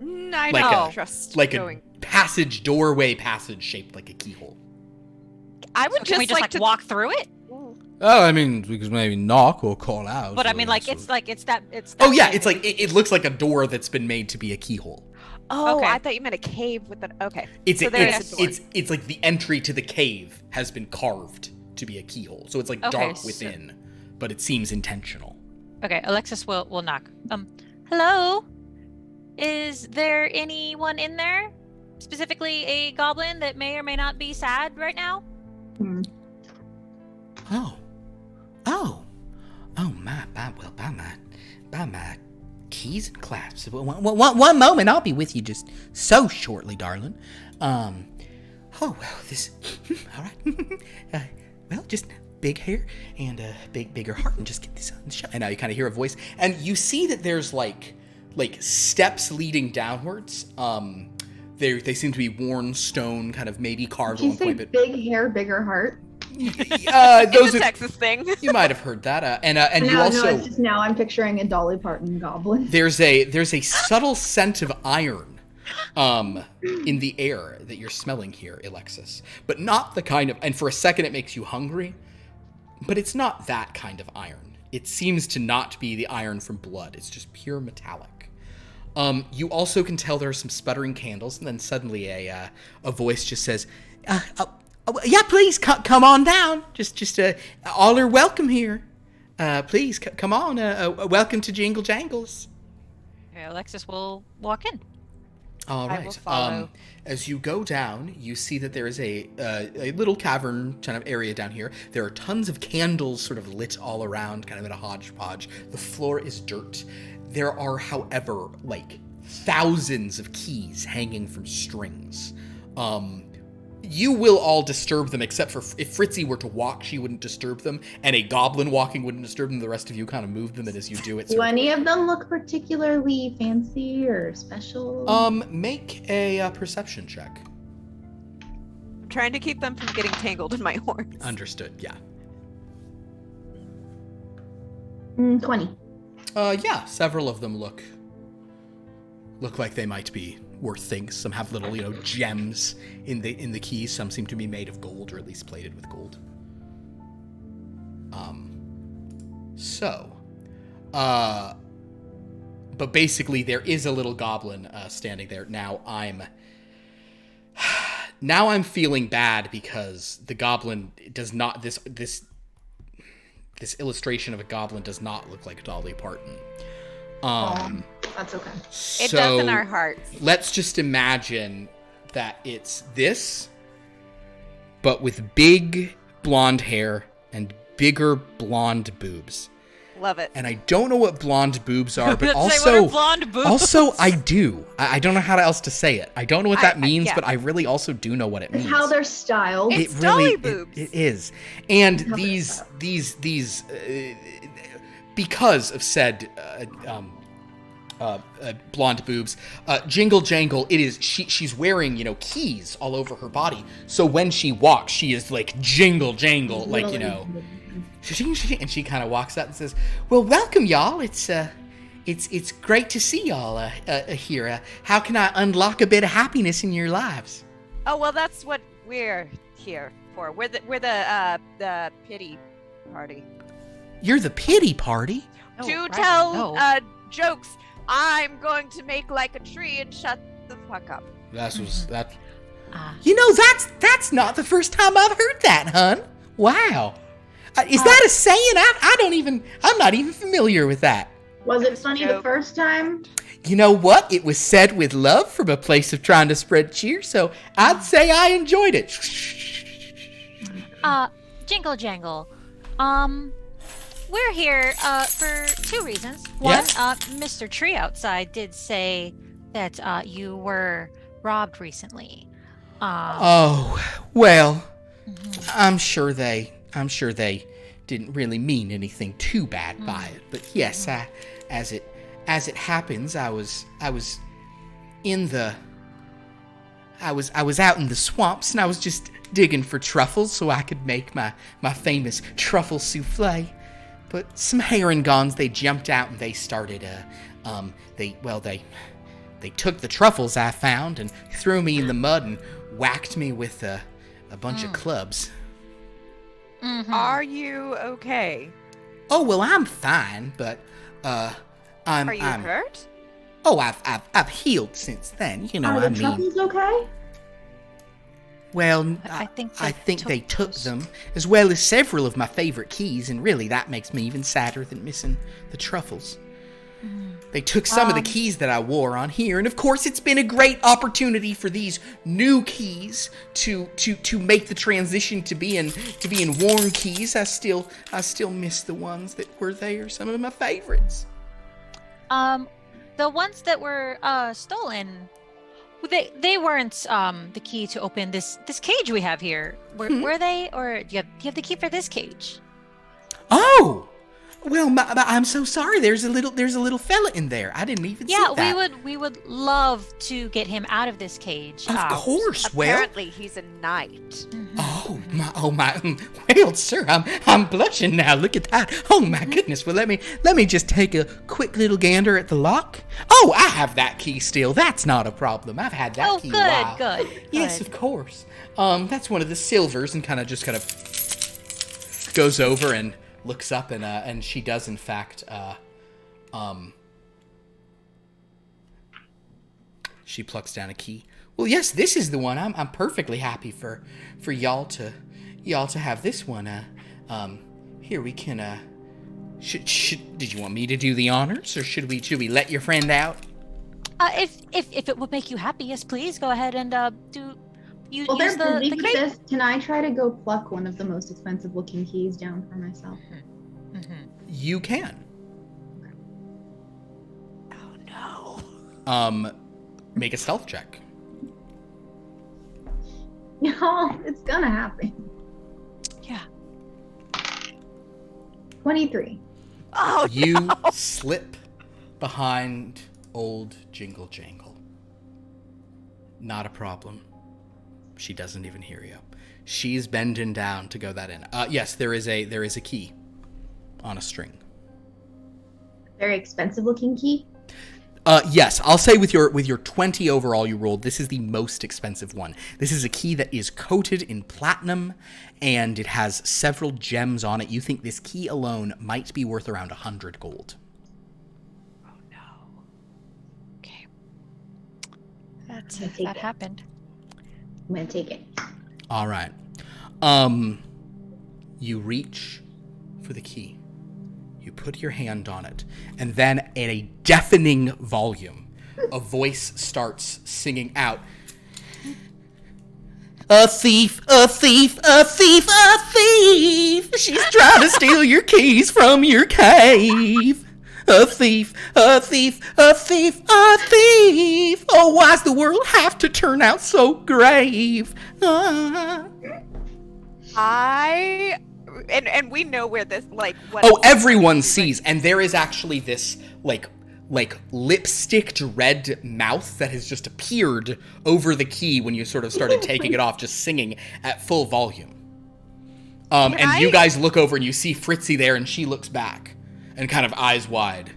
I like don't a- trust like going. a doorway passage shaped like a keyhole. I would Can we just like to walk through it? Oh, I mean, we could maybe knock or call out. But I or mean, that like sort it's of- like it's that. Oh yeah, it's like it looks like a door that's been made to be a keyhole. Oh, Okay. I thought you meant a cave with an. Okay. It's So there is a door. it's like the entry to the cave has been carved to be a keyhole. So it's like Okay, dark so- within, but it seems intentional. Okay, Alexis will knock. Hello? Is there anyone in there? Specifically a goblin that may or may not be sad right now? Oh, my keys and clasps. One moment, I'll be with you just so shortly, darling. Oh, well, this... all right. Well, just big hair and a bigger heart and just get this on the show. And now you kind of hear a voice. And you see that there's, like steps leading downwards. They seem to be worn stone, kind of maybe carved Did on you say point. But big hair, bigger heart? It's a Texas thing. You might have heard that. And you No, also... it's just now I'm picturing a Dolly Parton goblin. There's a subtle scent of iron in the air that you're smelling here, Alexis. But not the kind of... And for a second it makes you hungry, but it's not that kind of iron. It seems to not be the iron from blood. It's just pure metallic. You also can tell there are some sputtering candles, and then suddenly a voice just says, yeah, please come on down. Just all are welcome here. Please come on. Welcome to Jingle Jangles. Okay, Alexis will walk in. All I will right. follow. As you go down, you see that there is a little cavern kind of area down here. There are tons of candles sort of lit all around, kind of in a hodgepodge. The floor is dirt. There are, however, like thousands of keys hanging from strings. You will all disturb them, except for if Fritzy were to walk, she wouldn't disturb them, and a goblin walking wouldn't disturb them. The rest of you kind of move them, and as you do it, Do any of them look particularly fancy or special? make a perception check. I'm trying to keep them from getting tangled in my horns. Understood. Yeah. 20. Yeah. Several of them look like they might be worth things. Some have little, gems in the keys. Some seem to be made of gold, or at least plated with gold. But basically there is a little goblin standing there. Now I'm feeling bad because the goblin does not, this illustration of a goblin does not look like Dolly Parton. That's okay. It does in our hearts. Let's just imagine that it's this, but with big blonde hair and bigger blonde boobs. Love it. And I don't know what blonde boobs are, but Let's say what also, are blonde boobs? also I do. I don't know how else to say it. I don't know what that means, yeah. but I really also do know what it It's means. how they're styled. It's Dolly boobs. It is. And How they're these styled. because of said blonde boobs, Jingle Jangle, it is she's wearing keys all over her body, so when she walks she is like jingle jangle, like and she kind of walks out and says, well, welcome y'all, it's great to see y'all here. How can I unlock a bit of happiness in your lives? Oh well, that's what we're here for. We're the pity party. You're the pity party? Oh, To right, tell no. jokes. I'm going to make like a tree and shut the fuck up. That was that. Ah. That's not the first time I've heard that, hun. Wow. Is that a saying? I'm not even familiar with that. Was it funny the Joke. first time? You know what? It was said with love from a place of trying to spread cheer, so I'd say I enjoyed it. Jingle Jangle. We're here for two reasons. One, Yes? Mr. Tree outside did say that you were robbed recently. Oh, well, I'm sure they didn't really mean anything too bad by it. But yes, as it happens, I was out in the swamps, and I was just digging for truffles so I could make my famous truffle souffle. But some herringons, they jumped out and they started they took the truffles I found and threw me in the mud and whacked me with a bunch of clubs. Are you okay? Oh, well, I'm fine, but I'm Are you hurt? Oh, I've healed since then. Are the truffles okay? Well, I think I think they took those. them, as well as several of my favorite keys, and really that makes me even sadder than missing the truffles. They took some of the keys that I wore on here, and of course it's been a great opportunity for these new keys to make the transition to being worn keys. I still miss the ones that were there, some of my favorites. the ones that were stolen, they weren't the key to open this cage we have here. Were they, or do you have the key for this cage? Oh, well, I'm so sorry. There's a little fella in there. I didn't even see that. Yeah, we would love to get him out of this cage. Of course. Apparently, he's a knight. Oh my. Well, sir, I'm blushing now. Look at that. Oh my goodness. Well, let me just take a quick little gander at the lock. Oh, I have that key still. That's not a problem. I've had that key a while. Good. Yes, of course. That's one of the silvers, and kind of goes over and looks up, and she does in fact she plucks down a key. Well, yes, this is the one. I'm perfectly happy for y'all to have this one. Here we can did you want me to do the honors, or should we let your friend out? If it would make you happy, yes, please go ahead and use they're the busy with crate. this. Can I try to go pluck one of the most expensive looking keys down for myself? You can. Oh no. Make a stealth check. No, it's gonna happen. Yeah. 23. Oh You no. slip behind old Jingle Jangle. Not a problem. She doesn't even hear you. She's bending down to go that in. Yes, there is a key on a string. Very expensive looking key. Yes, I'll say with your 20 overall you rolled, this is the most expensive one. This is a key that is coated in platinum, and it has several gems on it. You think this key alone might be worth around 100 gold. Oh no. Okay. I'll take That it. happened. I'm gonna take it. All right. You reach for the key. You put your hand on it, and then at a deafening volume, a voice starts singing out, "A thief, a thief, a thief, a thief! She's trying to steal your keys from your cave! A thief, a thief, a thief, a thief! Oh, why's the world have to turn out so grave? Ah." And we know where this what. Oh, everyone sees, and there is actually this like lipsticked red mouth that has just appeared over the key when you sort of started taking it off, just singing at full volume. You guys look over and you see Fritzy there, and she looks back and kind of eyes wide.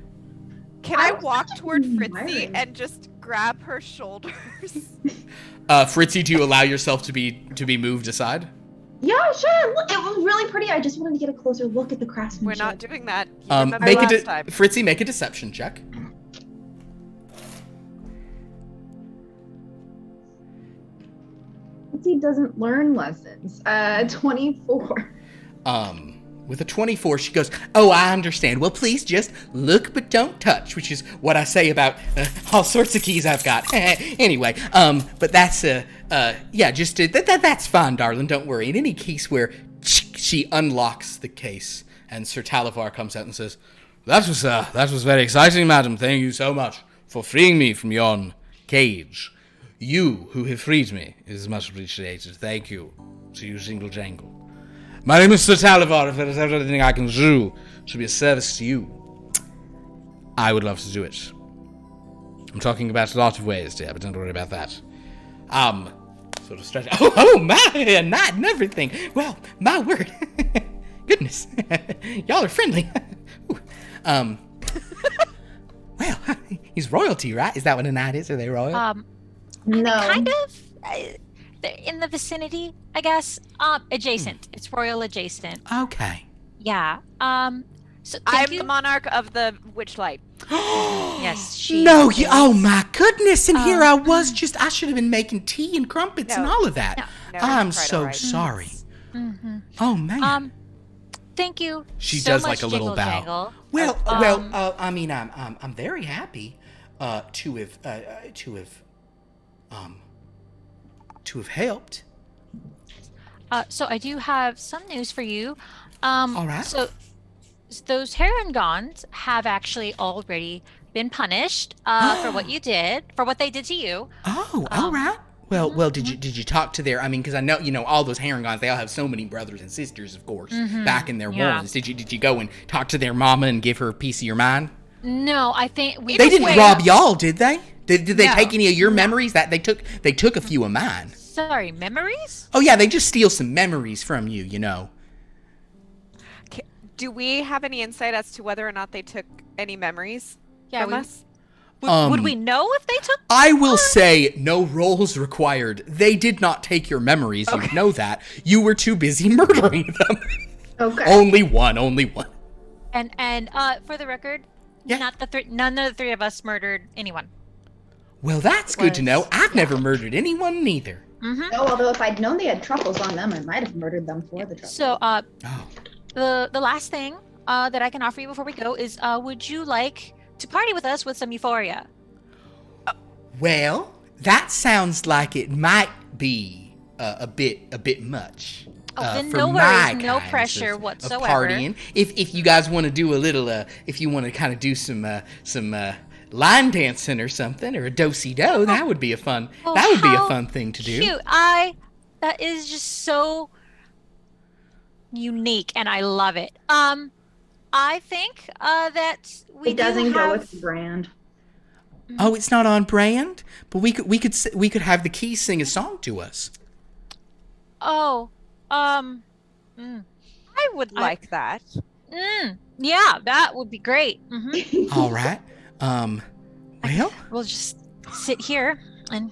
Can I walk toward Fritzy admiring. and just grab her shoulders? Fritzy, do you allow yourself to be moved aside? Yeah, sure. Look, it was really pretty. I just wanted to get a closer look at the craftsmanship. We're not doing that. You remember Make last time. Fritzy, make a deception check. He doesn't learn lessons. 24. With a 24, she goes, "Oh, I understand. Well, please just look but don't touch," which is what I say about all sorts of keys I've got. Anyway, but that's, that's fine, darling. Don't worry. In any case where she unlocks the case and Sir Talavar comes out and says, that was very exciting, madam. Thank you so much for freeing me from yon cage. You who have freed me is much appreciated. Thank you to you, Jingle Jangle. My name is Sir Talavar. If there is anything I can do to be a service to you, I would love to do it. I'm talking about a lot of ways, dear, but don't worry about that. Sort of stretch. Oh my, a knight and everything. Well, my word. Goodness. Y'all are friendly. Well, he's royalty, right? Is that what a knight is? Are they royal? No. Kind of. In the vicinity, I guess. Adjacent. It's royal adjacent. Okay. Yeah. So I'm thank the you. monarch of the Witchlight. Yes, she. No, is. oh my goodness, and here I was I should have been making tea and crumpets and No. all of that. No, I'm that's quite so all right. sorry. Mhm. Oh man. Thank you. She so does much, like a little Jingle bow. Jangle. I mean, I'm very happy to have helped. So I do have some news for you. All right. So those Herringons have actually already been punished for what you did, for what they did to you. Oh, all right. Well, did you talk to their? I mean, because I know all those Harringons. They all have so many brothers and sisters, of course, back in their Yeah. wars. Did you go and talk to their mama and give her a piece of your mind? No, I think we. They didn't rob y'all, did they? Did they No. take any of your memories? That they took a few of mine. Sorry, memories? Oh yeah, they just steal some memories from you, Do we have any insight as to whether or not they took any memories from us? Would we know if they took? I will say, no rolls required. They did not take your memories. You know that. You were too busy murdering them. Okay. Only one. And for the record, Yeah. none of the three of us murdered anyone. Well, that's good to know. I've never murdered anyone neither. No, although if I'd known they had truffles on them, I might have murdered them for the truffles. So, Oh. the last thing that I can offer you before we go is, would you like to party with us with some euphoria? Well, that sounds like it might be a bit much. Oh, then for no my worries, no kinds pressure of whatsoever. partying. If you guys want to do a little, if you want to kind of do some line dancing or something, or a do-si-do, that would be a fun. Oh, that would be a how fun thing to do. Cute. That is just so unique, and I love it. I think that we It doesn't go have... with the brand. Oh, it's not on brand, but we could have the Keys sing a song to us. Oh, I would like that. yeah, that would be great. Mm-hmm. All right. Well, We'll just sit here and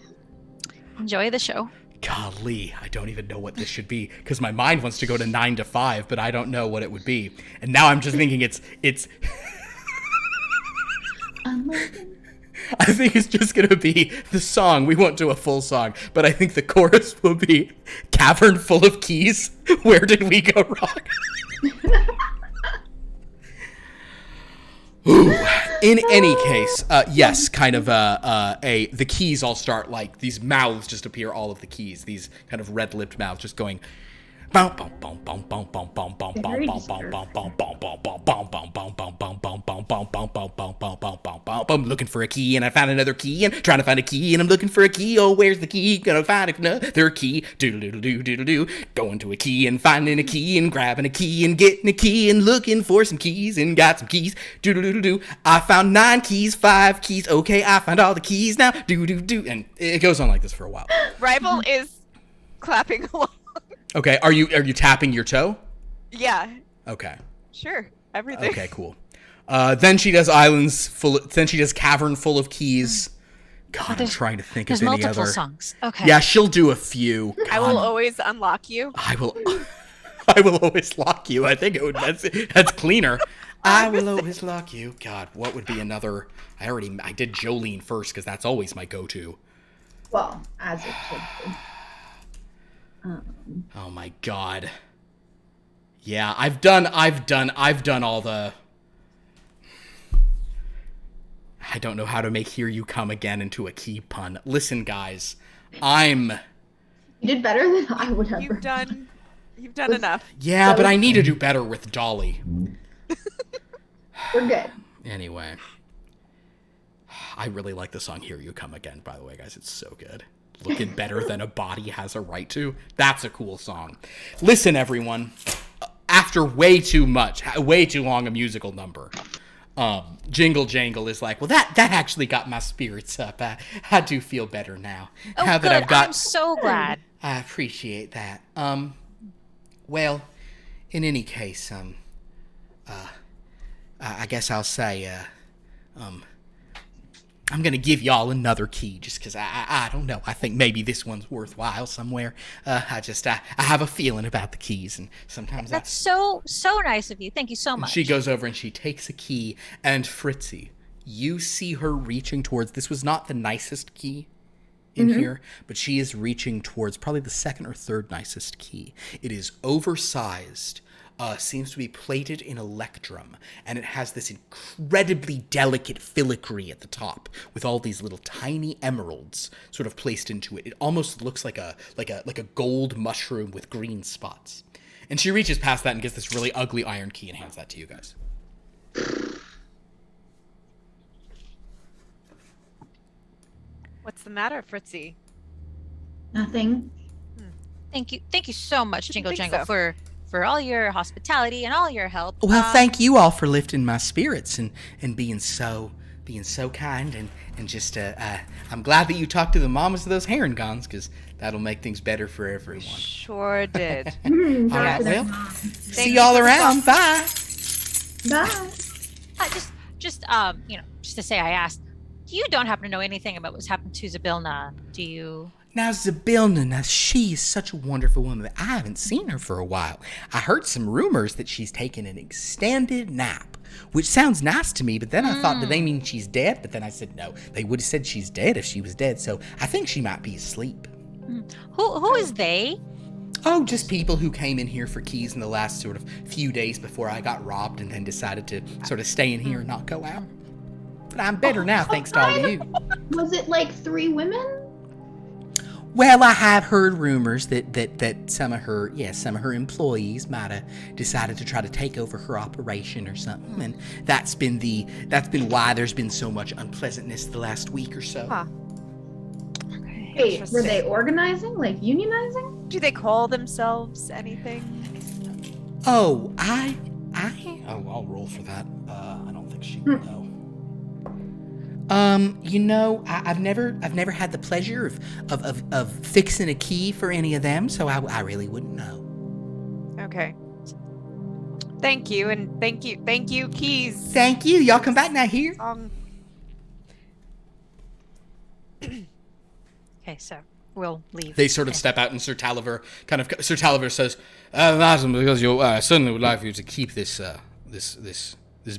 enjoy the show. golly, I don't even know what this should be because my mind wants to go to 9 to 5, but I don't know what it would be. And now I'm just thinking it's. I think it's just gonna be the song. We won't do a full song, but I think the chorus will be "Cavern full of keys. Where did we go wrong?" Ooh. In any case, yes, kind of the keys all start like these mouths just appear. All of the keys, these kind of red-lipped mouths, just going. I'm looking for a key and I found another key and trying to find a key and I'm looking for a key. Oh, where's the key? Gonna find another key. Doodle doodle doo doodle doo. Going to a key and finding a key and grabbing a key and getting a key and looking for some keys and got some keys. Doodle doodle doo. I found 9 keys, 5 keys. Okay, I found all the keys now. Doo doo doo. And it goes on like this for a while. Rival is clapping along. Okay, are you tapping your toe? Yeah, Okay. sure. Everything. Okay, cool. Then she does then she does cavern full of keys. God, I'm trying to think of There's any multiple other. songs. Okay. Yeah, she'll do a few. I will always unlock you. I will always lock you. I think that's cleaner. I will always lock you. God, what would be another? I did Jolene first because that's always my go-to. Well, as it should be. Oh my God. Yeah, I've done all the. I don't know how to make "Here You Come Again" into a key pun. Listen, guys, You did better than I would have. You've done enough. yeah, but I need to do better with Dolly. We're good. Anyway, I really like the song "Here You Come Again." By the way, guys, it's so good. Looking better than a body has a right to. That's a cool song. Listen, everyone. After way too long a musical number, Jingle Jangle is like, well, that actually got my spirits up. I do feel better now. Oh, Now good. that I've got, I'm so glad. I appreciate that. Well, in any case, I guess I'll say, I'm gonna give y'all another key just because I don't know. I think maybe this one's worthwhile somewhere. I have a feeling about the keys, and sometimes That's so nice of you. Thank you so much. she goes over and she takes a key, and Fritzy, you see her reaching towards. This was not the nicest key in here, but she is reaching towards probably the second or third nicest key. It is oversized. Seems to be plated in electrum, and it has this incredibly delicate filigree at the top with all these little tiny emeralds sort of placed into it. It almost looks like a gold mushroom with green spots. And she reaches past that and gets this really ugly iron key and hands that to you guys. the matter, Fritzy? Nothing. Thank you so much, Jingle think Jangle, so. for all your hospitality and all your help. Well, thank you all for lifting my spirits and being so kind and just I'm glad that you talked to the mamas of those herringons, because that'll make things better for everyone. Sure did. All right, Yes. well, see y'all around. Bye. Bye. Just to say, I asked. You don't happen to know anything about what's happened to Zabilna, do you? Now, Zabilna, she is such a wonderful woman, but I haven't seen her for a while. I heard some rumors that she's taken an extended nap, which sounds nice to me, but then I thought, did they mean she's dead? But then I said, no, they would have said she's dead if she was dead, so I think she might be asleep. Who is they? Oh, just people who came in here for keys in the last sort of few days before I got robbed and then decided to sort of stay in here and not go out. But I'm better now, thanks to all of you. Was it like 3 women? Well, I have heard rumors that some of her employees might have decided to try to take over her operation or something, and that's been why there's been so much unpleasantness the last week or so. Huh. Wait, were they organizing? Like unionizing? Do they call themselves anything? Oh, I'll roll for that. I don't think she will know. I've never had the pleasure of fixing a key for any of them, so I really wouldn't know. Okay. Thank you, and thank you, Keys. Thank you. Y'all come back now here. Okay, so we'll leave. They sort of step out, and Sir Taliver says, "Madam, because I certainly would like for you to keep this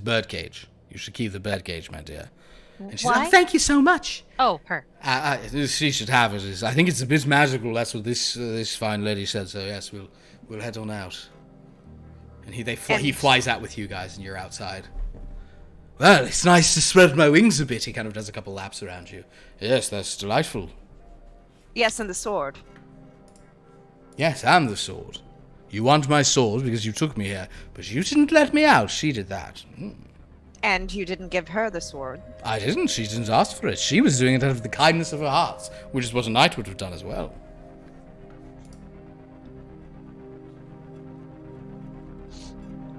bird cage. You should keep the bird cage, my dear." And she said, "Oh, thank you so much." Oh, her. She should have it. I think it's a bit magical. That's what this fine lady said. So yes, we'll head on out. And he flies out with you guys, and you're outside. Well, it's nice to spread my wings a bit. He kind of does a couple laps around you. Yes, that's delightful. Yes, and the sword. Yes, I'm the sword. You want my sword because you took me here, but you didn't let me out. She did that. And you didn't give her the sword. I didn't. She didn't ask for it. She was doing it out of the kindness of her heart, which is what a knight would have done as well.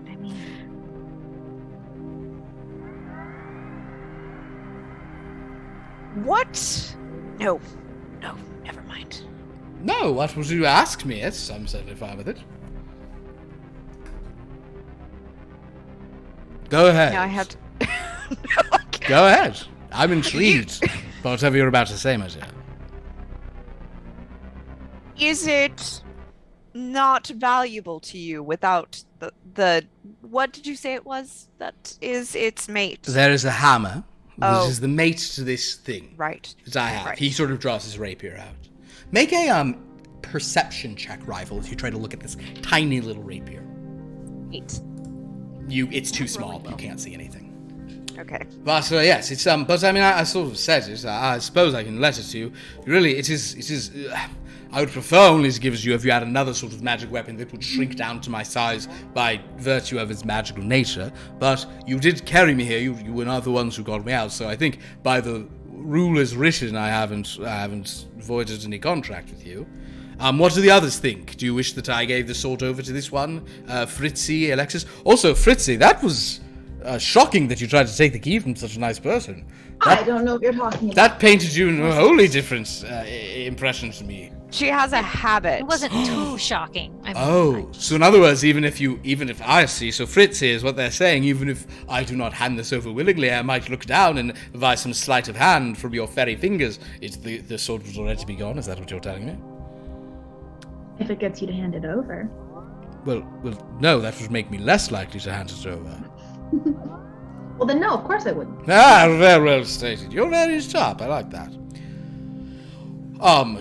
I mean, What? No, never mind. No, what would you ask me? Yes, I'm certainly fine with it. Go ahead. Now I have to... Go ahead. I'm intrigued by whatever you're about to say, my dear. Is it not valuable to you without the what did you say it was that is its mate? There is a hammer, which Oh. is the mate to this thing Right. that I have. Right. He sort of draws his rapier out. Make a perception check, Rifle, as you try to look at this tiny little rapier. 8. It's too small. You can't see anything. Okay. But yes, it's but I mean, I sort of said it. I suppose I can let it to you. Really, it is. I would prefer only to give it to you if you had another sort of magic weapon that would shrink down to my size by virtue of its magical nature. But you did carry me here. You were not the ones who got me out. So I think by the rule as written, I haven't voided any contract with you. What do the others think? Do you wish that I gave the sword over to this one, Fritzy, Alexis? Also, Fritzy, that was shocking that you tried to take the key from such a nice person. I don't know what you're talking about. That painted you in a wholly different impression to me. She has a habit. it wasn't too shocking. I mean, Oh, so in other words, even if I see, so Fritzy is what they're saying, even if I do not hand this over willingly, I might look down and by some sleight of hand from your fairy fingers, the sword was already to be gone. Is that what you're telling me? If it gets you to hand it over. Well, no, that would make me less likely to hand it over. Well, then no, of course I wouldn't. Ah, very well stated. You're very sharp. I like that.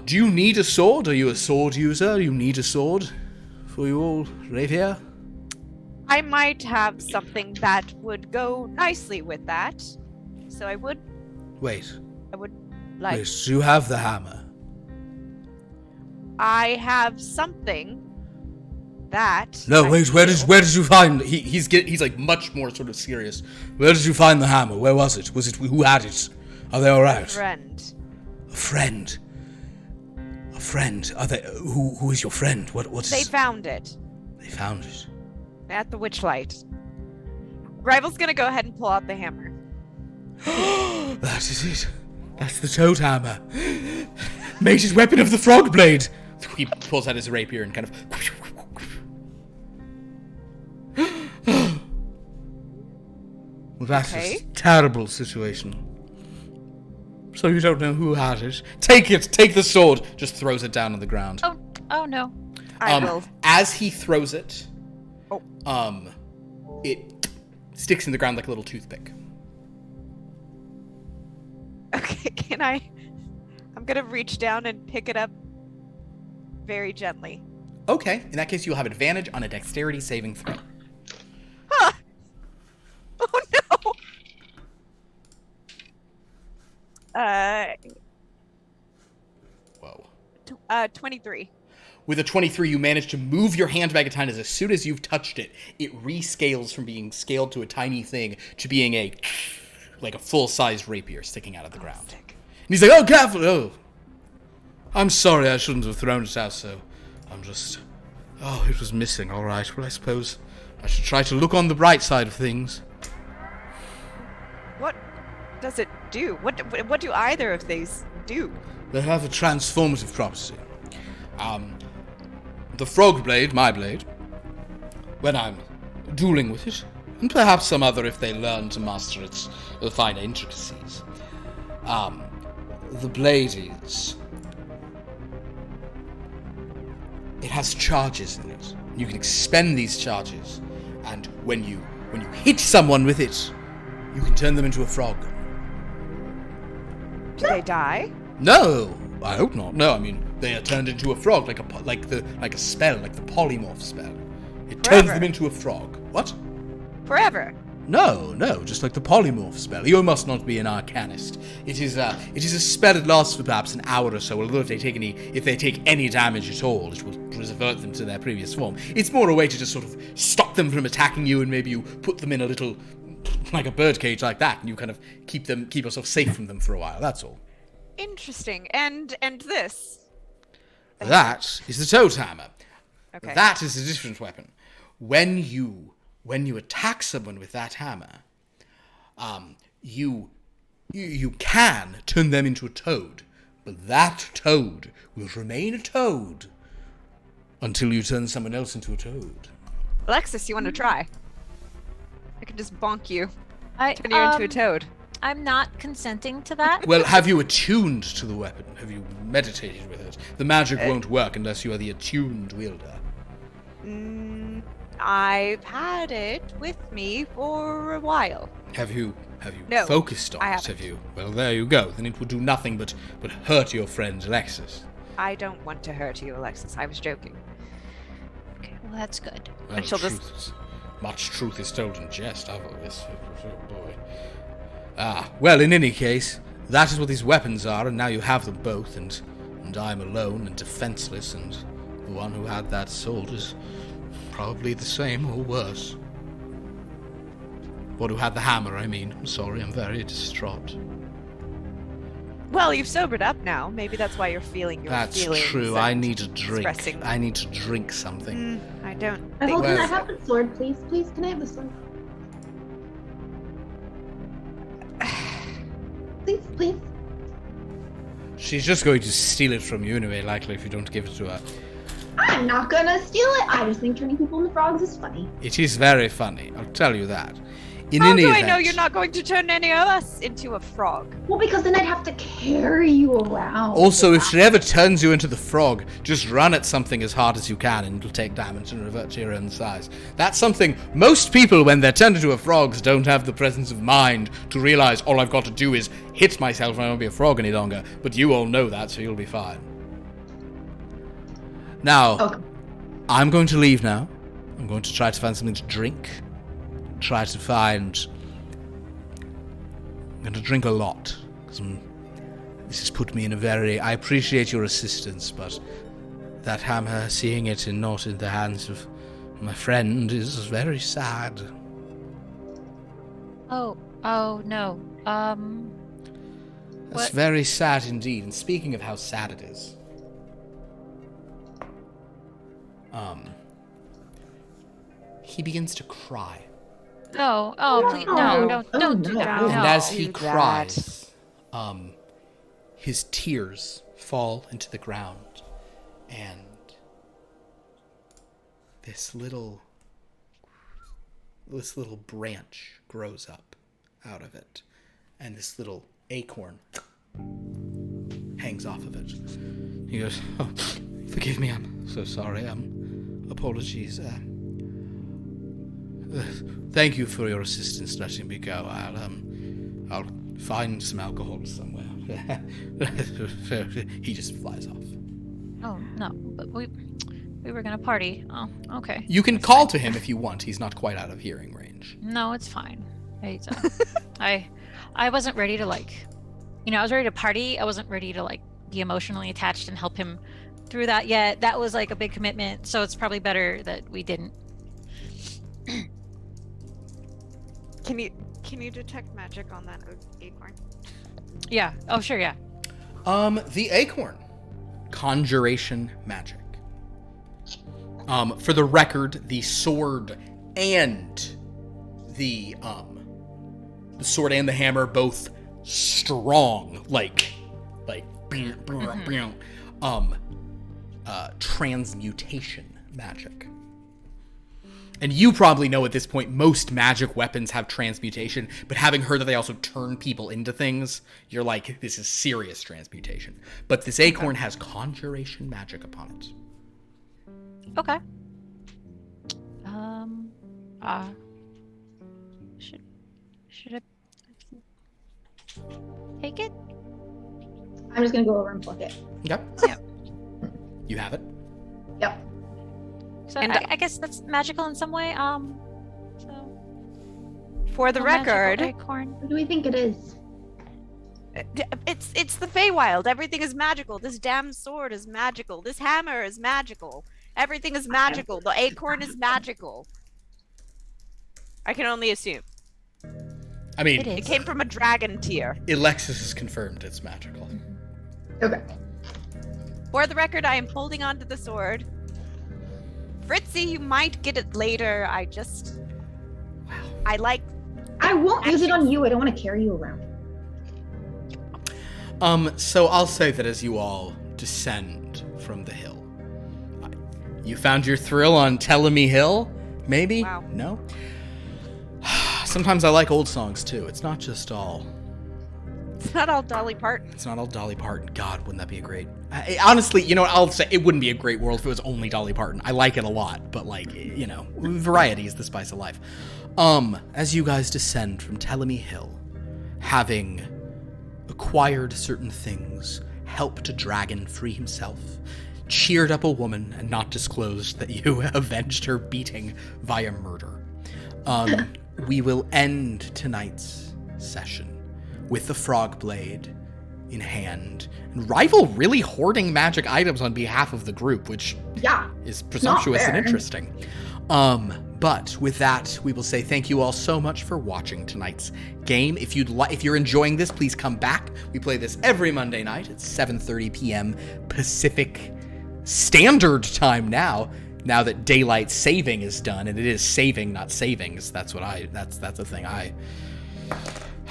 Do you need a sword? Are you a sword user? You need a sword for your rapier? I might have something that would go nicely with that. So I would Wait. like. Wait, you have the hammer. I have something that. No, I wait. Where feel- did you find? He's like much more sort of serious. Where did you find the hammer? Where was it? Who had it? Are they all right? Friend. A friend. A friend. Are they? Who is your friend? What's? They found it They found it. at the Witchlight. Rival's gonna go ahead and pull out the hammer. That is it. That's the toad hammer. Mage's weapon of the frog blade. He pulls out his rapier and kind of. Well, that's Okay. a terrible situation. So you don't know who had it? Take it! Take the sword! Just throws it down on the ground. Oh no. I will. As he throws it, Oh. it sticks in the ground like a little toothpick. Okay, can I? I'm gonna reach down and pick it up very gently. Okay, in that case, you'll have advantage on a dexterity saving throw. Huh. Oh no. 23. With a 23, you manage to move your handbag a tiny. As soon as you've touched it, it rescales from being scaled to a tiny thing to being a full-size rapier sticking out of the ground. Sick. And he's like, "Oh, careful! Oh, I'm sorry, I shouldn't have thrown it out, so I'm just... Oh, it was missing, alright. Well, I suppose I should try to look on the bright side of things. What does it do? What do either of these do? They have a transformative property. The frog blade, my blade, when I'm dueling with it, and perhaps some other if they learn to master its finer intricacies, the blade is... It has charges in it. You can expend these charges, and when you hit someone with it, you can turn them into a frog. Do they die? No, I hope not. No, I mean they are turned into a frog, like a spell, like the polymorph spell. It turns Forever. them into a frog. What? Forever. No, just like the polymorph spell. You must not be an arcanist. It is a spell that lasts for perhaps an hour or so. Although if they take any damage at all, it will revert them to their previous form. It's more a way to just sort of stop them from attacking you, and maybe you put them in a little, like a birdcage like that, and you kind of keep yourself safe from them for a while. That's all. Interesting. And this. That is the toad hammer. Okay. that is a different weapon. When you attack someone with that hammer, you can turn them into a toad, but that toad will remain a toad until you turn someone else into a toad. Alexis, you want to try? I can just bonk you, I turn you into a toad. I'm not consenting to that. Well, have you attuned to the weapon? Have you meditated with it? The magic won't work unless you are the attuned wielder. I've had it with me for a while. Have you No, focused on I it? haven't. Have you? Well, there you go. Then it will do nothing but hurt your friend Alexis. I don't want to hurt you, Alexis. I was joking. Okay, well that's good. Well, And she'll just- much truth is told in jest. Oh boy. Well, in any case, that is what these weapons are, and now you have them both, and I'm alone and defenseless, and the one who had that sword is probably the same or worse. Or who had the hammer, I mean. I'm sorry, I'm very distraught. Well, you've sobered up now. Maybe that's why you're feeling your That's feelings. true. and I need a drink. expressing- I need to drink something. I don't I think hope can I Well- have the sword, please? Please, can I have the sword? Please. She's just going to steal it from you anyway, likely, if you don't give it to her. I'm not gonna steal it. I just think turning people into frogs is funny. It is very funny, I'll tell you that. In How any do I event, know you're not going to turn any of us into a frog? Well, because then I'd have to carry you around. Also, if she ever turns you into the frog, just run at something as hard as you can and it'll take damage and revert to your own size. That's something most people, when they're turned into a frog, don't have the presence of mind to realize all I've got to do is hit myself and I won't be a frog any longer. But you all know that, so you'll be fine. Now, Okay. I'm going to leave now. I'm going to try to find something to drink. Try to find... I'm going to drink a lot. 'Cause this has put me in a very... I appreciate your assistance, but that hammer, seeing it and not in the hands of my friend is very sad. Oh no. That's very sad indeed. And speaking of how sad it is, he begins to cry. No. Oh, please, no, don't do that. no. No. And as he do that. cries, his tears fall into the ground, and this little branch grows up out of it, and this little acorn hangs off of it. He goes, "Oh, forgive me, I'm so sorry. Apologies. Thank you for your assistance letting me go. I'll find some alcohol somewhere." He just flies off. Oh no, but we were gonna party. Oh, okay. You can call to him if you want. He's not quite out of hearing range. No, it's fine. I wasn't ready to I was ready to party. I wasn't ready to be emotionally attached and help him through that yet. That was a big commitment, so it's probably better that we didn't. Can you detect magic on that acorn? Yeah. Oh, sure. Yeah. The acorn, conjuration magic. For the record, the sword and the hammer both strong, transmutation magic. And you probably know at this point most magic weapons have transmutation, but having heard that they also turn people into things, you're like, this is serious transmutation. But this acorn has conjuration magic upon it. Okay. Should I take it? I'm just gonna go over and pluck it. Yep. Yep. You have it. Yep. So And, I guess that's magical in some way. So For the a magical record, acorn. What do we think it is? it's the Feywild. Everything is magical. This damn sword is magical. This hammer is magical. Everything is magical. The acorn is magical. I can only assume. I mean, It is. It came from a dragon tier. Alexis has confirmed it's magical. Okay. For the record, I am holding on to the sword. Fritzy, you might get it later. I just... I like... I won't use it on you. I don't want to carry you around. So I'll say that as you all descend from the hill, you found your thrill on Telemy Hill? Maybe? Wow. No? Sometimes I like old songs too. It's not just all... It's not all Dolly Parton. It's not all Dolly Parton. God, wouldn't that be a great... honestly, you know what? I'll say it wouldn't be a great world if it was only Dolly Parton. I like it a lot, but variety is the spice of life. As you guys descend from Telemy Hill, having acquired certain things, helped a dragon free himself, cheered up a woman, and not disclosed that you avenged her beating via murder, we will end tonight's session with the frog blade in hand, and Rival really hoarding magic items on behalf of the group, which is presumptuous and fair. interesting. But with that, we will say thank you all so much for watching tonight's game. If you're enjoying this, please come back. We play this every Monday night at 7:30 p.m. Pacific Standard Time now that daylight saving is done, and it is saving, not savings. That's the thing.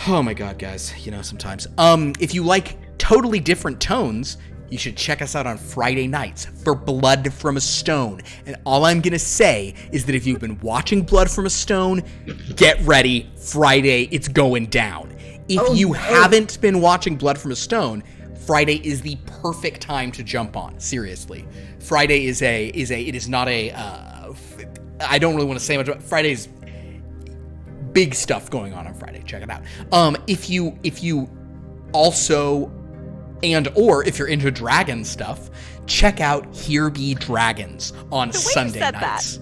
Oh my god, guys, sometimes. If you like totally different tones, you should check us out on Friday nights for Blood from a Stone. And all I'm gonna say is that if you've been watching Blood from a Stone, get ready. Friday, it's going down. If you haven't been watching Blood from a Stone, Friday is the perfect time to jump on. Seriously, Friday it is not a. I don't really want to say much about Friday's. Big stuff going on Friday. Check it out. If you also or if you're into dragon stuff, check out Here Be Dragons on The way you Sunday said nights.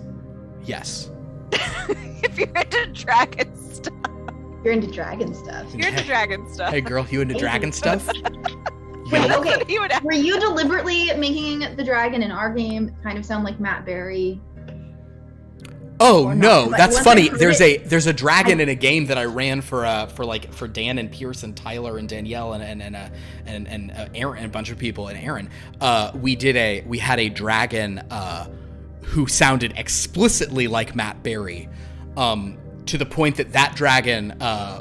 Yes. If you're into dragon stuff. You're into dragon stuff. You're into dragon stuff. Hey girl, you into dragon stuff? Wait, okay. You would Were you deliberately making the dragon in our game kind of sound like Matt Berry? Oh Or no, not, but that's once funny. I heard There's it, a dragon in a game that I ran for Dan and Pierce and Tyler and Danielle and Aaron and a bunch of people and Aaron. We had a dragon who sounded explicitly like Matt Berry. To the point that dragon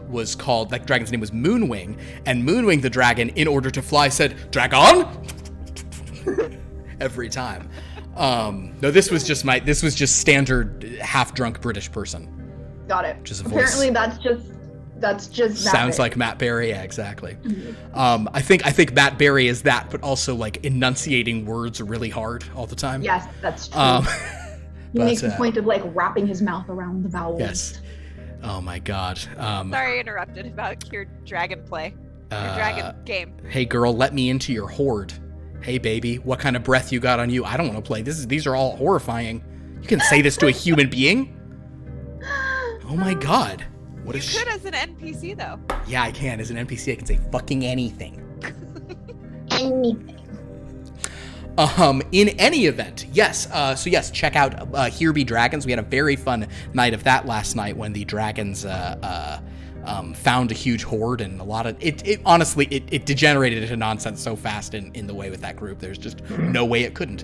was called, that dragon's name was Moonwing, and Moonwing the dragon, in order to fly, said "Dragon" every time. No, this was just standard half-drunk British person. Got it. Which is a Apparently, voice. that's just Sounds like Matt Berry, yeah, exactly. I think Matt Berry is that, but also like enunciating words really hard all the time. Yes, that's true. He but, makes a point of like wrapping his mouth around the vowels. Yes. Oh my God. Sorry, I interrupted about your dragon play. Your dragon game. Hey girl, let me into your horde. Hey baby, what kind of breath you got on you? I don't want to play. These are all horrifying. You can say this to a human being? Oh my God. What You is could as an NPC though. Yeah, I can. As an NPC, I can say fucking anything. Anything. In any event, yes. So yes, check out Here Be Dragons. We had a very fun night of that last night when the dragons found a huge horde, and a lot of it honestly it degenerated into nonsense so fast in the way with that group. There's just no way it couldn't.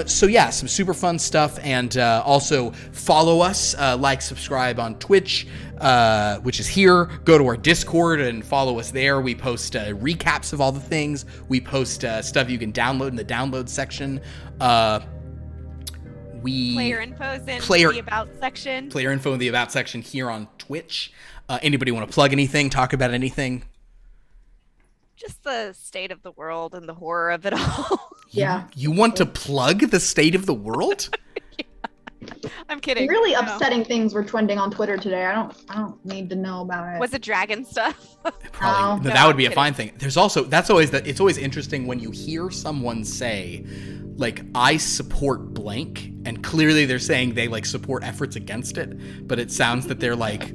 So yeah, some super fun stuff, and also follow us, like, subscribe on Twitch, which is here. Go to our Discord and follow us there. We post recaps of all the things. We post stuff you can download in the download section. Player info is in the about section. Player info in the about section here on Twitch. Anybody want to plug anything? Talk about anything? Just the state of the world and the horror of it all. Yeah. You want to plug the state of the world? I'm kidding. Really No. upsetting things were trending on Twitter today. I don't need to know about it. Was it dragon stuff? Probably. No, that would be I'm a fine thing. There's also it's always interesting when you hear someone say, like, I support blank, and clearly they're saying they like support efforts against it, but it sounds that they're like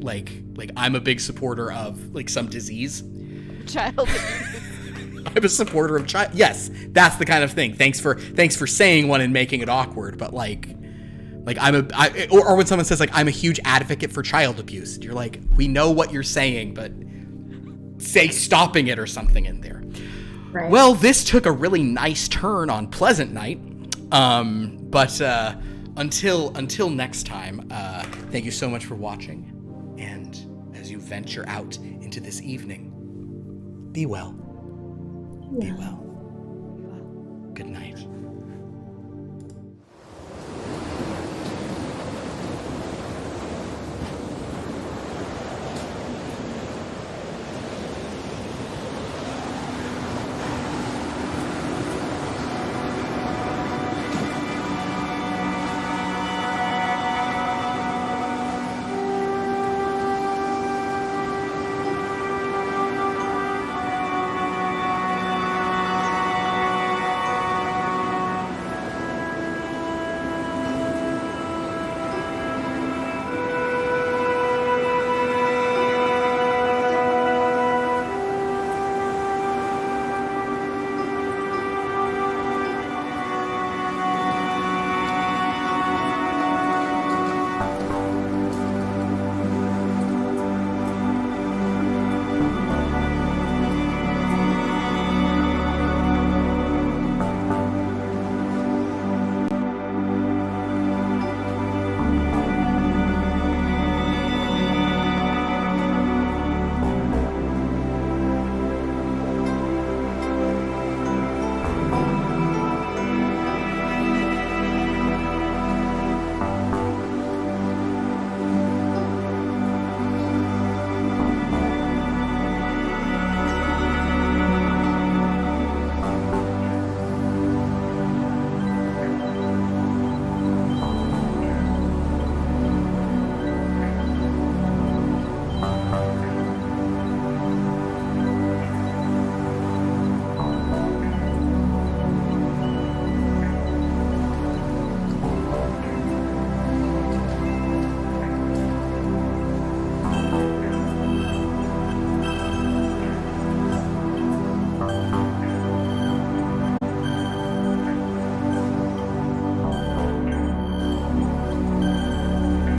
I'm a big supporter of like some disease. Child. I'm a supporter of child. Yes, that's the kind of thing. Thanks for saying one and making it awkward, but like or when someone says like I'm a huge advocate for child abuse, you're like, we know what you're saying, but say stopping it or something in there. Right. Well, this took a really nice turn on Pleasant Night. But until next time, thank you so much for watching. And as you venture out into this evening, be well. Be well. Good night.